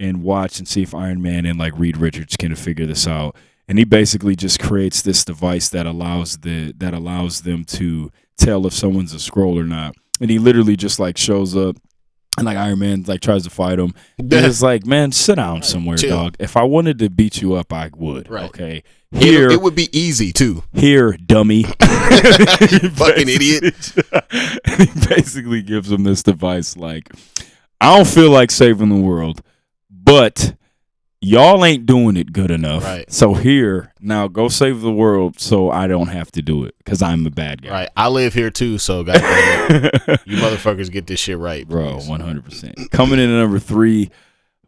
and watch and see if Iron Man and like Reed Richards can figure this out. And he basically just creates this device that allows them to tell if someone's a Skrull or not. And he literally just like shows up, and like Iron Man like tries to fight him. And it's like, man, sit down somewhere, dog. If I wanted to beat you up, I would. Right. Okay. Here it would be easy too. Here, dummy. Fucking idiot. He basically gives him this device like, I don't feel like saving the world, but y'all ain't doing it good enough. Right. So here, now go save the world so I don't have to do it because I'm a bad guy. Right. I live here too, so goddamn it. You motherfuckers get this shit right, Bro, please. 100%. Coming in at number 3,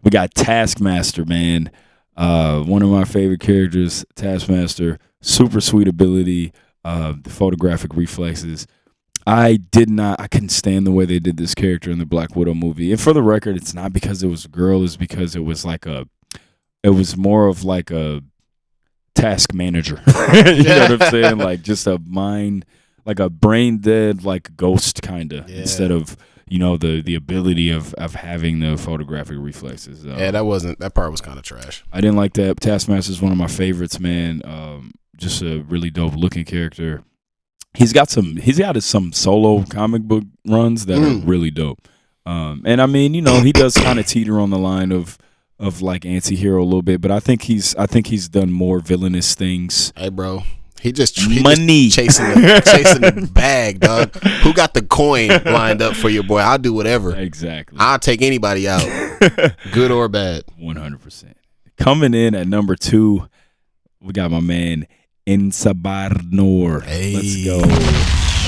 we got Taskmaster, man. One of my favorite characters, Taskmaster. Super sweet ability, the photographic reflexes. I couldn't stand the way they did this character in the Black Widow movie. And for the record, it's not because it was a girl, it's because it was more of like a task manager. You know what I'm saying? Like just a mind, like a brain dead, like ghost kind of, instead of, the ability of having the photographic reflexes. That part was kind of trash. I didn't like that. Taskmaster is one of my favorites, man. Just a really dope looking character. He's got some solo comic book runs that are really dope. And I mean, he does kind of teeter on the line of like anti-hero a little bit, but I think he's done more villainous things. Hey, bro. He just chasing the bag, dog. Who got the coin lined up for your boy? I'll do whatever. Exactly. I'll take anybody out, good or bad. 100%. Coming in at number 2, we got my man Insabarnor. Hey. Let's go.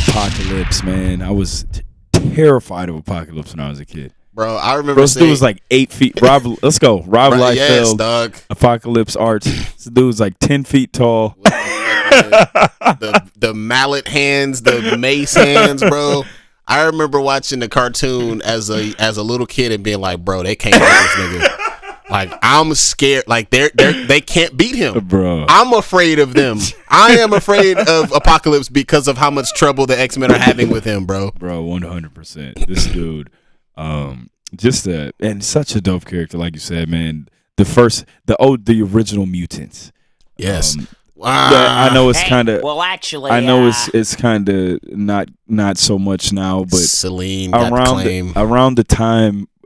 Apocalypse, man. I was terrified of Apocalypse when I was a kid. Bro, I remember this dude was like 8 feet. Let's go. Rob Liefeld. Yes, dog. Apocalypse Arts. This dude was like 10 feet tall. the mallet hands, the mace hands, bro. I remember watching the cartoon as a little kid and being like, bro, they can't beat this nigga. Like, I'm scared. Like, they can't beat him, bro. I'm afraid of them. I am afraid of Apocalypse because of how much trouble the X-Men are having with him, bro. Bro, 100%. This dude, and such a dope character, like you said, man. The original mutants. Yes. I know it's kind of. Well, actually, I know it's kind of not so much now, but Celine got the claim.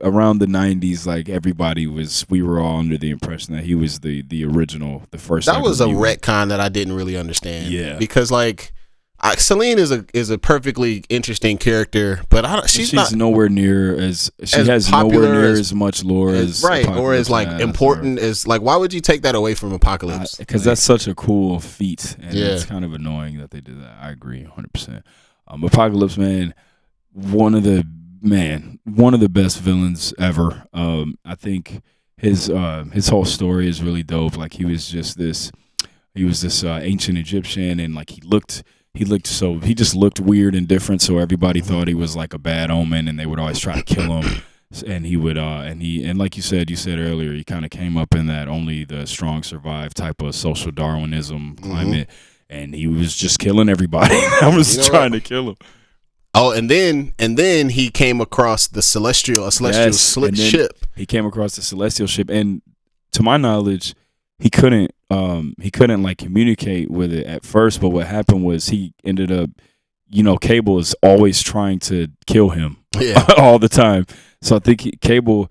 Around the 90s, like we were all under the impression that he was the original, the first. That was a retcon that I didn't really understand. Yeah, because like Celine is a perfectly interesting character, but she's not nowhere near as nowhere near as much lore as right, or as like important as like. Why would you take that away from Apocalypse? Because that's such a cool feat, and it's kind of annoying that they did that. I agree 100%. Apocalypse, man, one of the best villains ever. I think his whole story is really dope. Like he was this ancient Egyptian, and like he just looked weird and different, so everybody thought he was like a bad omen, and they would always try to kill him. And he would and like you said earlier, he kind of came up in that only the strong survive type of social Darwinism climate, and he was just killing everybody. I was trying to kill him. Oh, and then he came across the celestial ship. He came across the celestial ship, and to my knowledge, he couldn't like communicate with it at first. But what happened was he ended up, Cable is always trying to kill him all the time. So I think Cable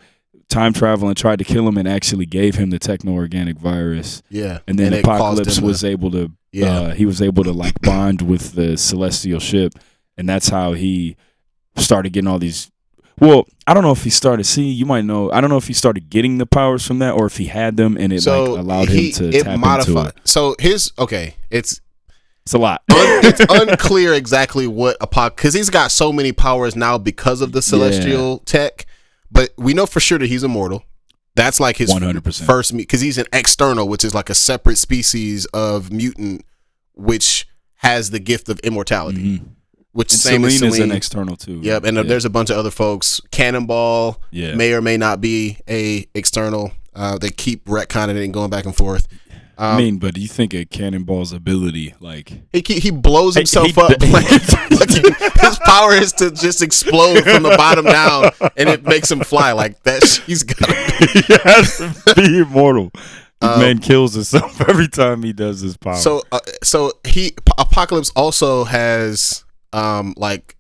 time travel and tried to kill him and actually gave him the techno-organic virus. Yeah, and then Apocalypse was able to. He was able to like bond with the celestial ship. And that's how he started getting all these. Well, I don't know if he started. You might know. I don't know if he started getting the powers from that, or if he had them and it allowed him to tap into it. So it's a lot. It's unclear exactly what because he's got so many powers now because of the celestial tech. But we know for sure that he's immortal. That's like his 100% first because he's an external, which is like a separate species of mutant, which has the gift of immortality. Mm-hmm. Which and same Celine as Celine is an external too. Yep, and there's a bunch of other folks. Cannonball may or may not be a external. They keep retconning it and going back and forth. But do you think a Cannonball's ability, like he blows himself up? His power is to just explode from the bottom down, and it makes him fly like that. He's got he has to be immortal. Man kills himself every time he does his power. So Apocalypse also has like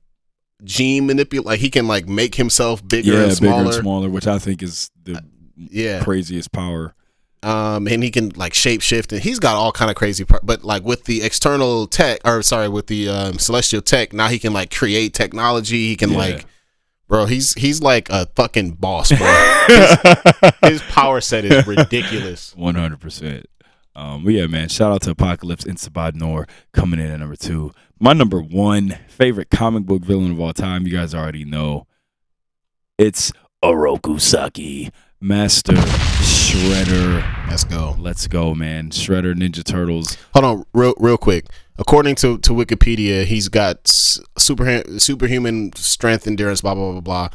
gene manipulate. Like he can like make himself bigger and smaller, which I think is the craziest power. And he can like shape shift, and he's got all kind of crazy. But like with the external tech, with the celestial tech, now he can like create technology. He can like Bro, he's like a fucking boss, bro. His power set is ridiculous. 100%. But yeah, man, shout out to Apocalypse and Sabad Noor coming in at number 2. My number 1 favorite comic book villain of all time, you guys already know. It's Oroku Saki, Master Shredder. Let's go, man. Shredder, Ninja Turtles. Hold on, real quick. According to Wikipedia, he's got superhuman strength, endurance, blah, blah, blah, blah.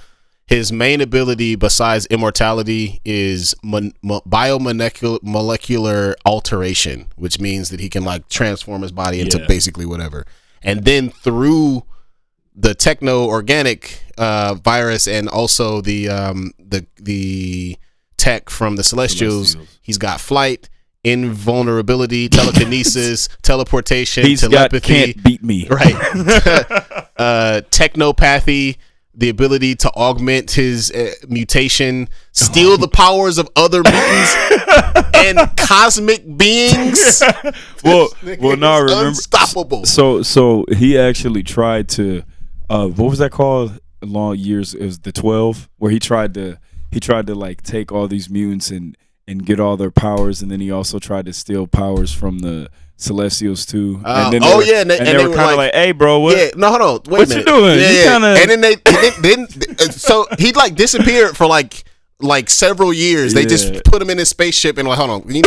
His main ability besides immortality is biomolecular alteration, which means that he can like transform his body into basically whatever. And then through the techno-organic virus and also the tech from the Celestials, he's got flight, invulnerability, telekinesis, teleportation, telepathy. Can't beat me. Right. Technopathy, the ability to augment his mutation, steal the powers of other mutants and cosmic beings. Well, now remember, unstoppable. So he actually tried to, what was that called? Long years. It was the 12, where he tried to like take all these mutants and get all their powers, and then he also tried to steal powers from the Celestials too. And then they were kind of like, "Hey, bro, what? Yeah, no, hold on, wait what a minute. you doing? Yeah, you kinda... And then so he like disappeared for like several years. They just put him in his spaceship and like, hold on, we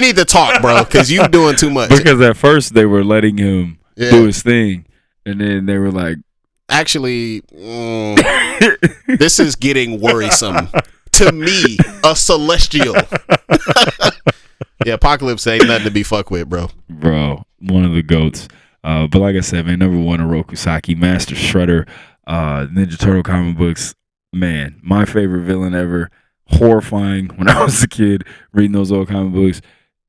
need to talk, bro, because you doing too much. Because at first they were letting him do his thing, and then they were like, actually, this is getting worrisome. To me, a Celestial. Yeah, Apocalypse ain't nothing to be fucked with, bro. Bro, one of the GOATs. But like I said, man, number 1, Oroku Saki, Master Shredder, Ninja Turtle comic books. Man, my favorite villain ever. Horrifying when I was a kid reading those old comic books.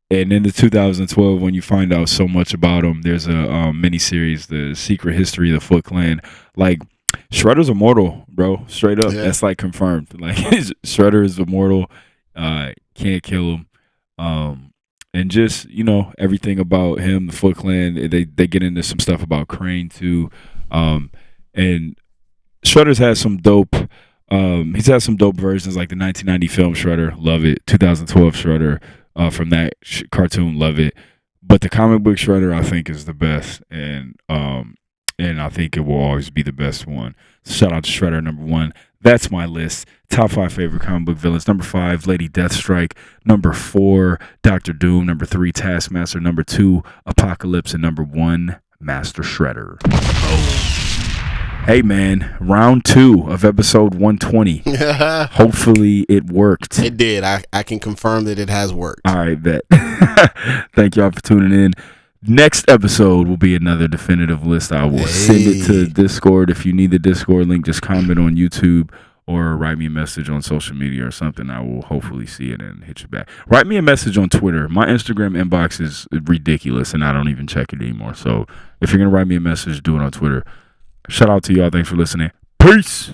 And in the 2012, when you find out so much about him, there's a miniseries, The Secret History of the Foot Clan. Like, Shredder's immortal, bro. Straight up. Yeah. That's like confirmed. Like, Shredder is immortal. Can't kill him. And just, everything about him, the Foot Clan, they get into some stuff about Crane too. And Shredder's had some dope, he's had some dope versions, like the 1990 film Shredder, love it. 2012 Shredder, from that cartoon, love it. But the comic book Shredder, I think, is the best. And I think it will always be the best one. So shout out to Shredder, number 1. That's my list. Top 5 favorite comic book villains. Number 5, Lady Deathstrike. Number 4, Doctor Doom. Number 3, Taskmaster. Number 2, Apocalypse. And number 1, Master Shredder. Oh. Hey, man. Round 2 of episode 120. Hopefully it worked. It did. I can confirm that it has worked. All right, bet. Thank y'all for tuning in. Next episode will be another definitive list. I will send it to Discord. If you need the Discord link, just comment on YouTube or write me a message on social media or something. I will hopefully see it and hit you back. Write me a message on Twitter. My Instagram inbox is ridiculous, and I don't even check it anymore. So if you're going to write me a message, do it on Twitter. Shout out to y'all. Thanks for listening. Peace.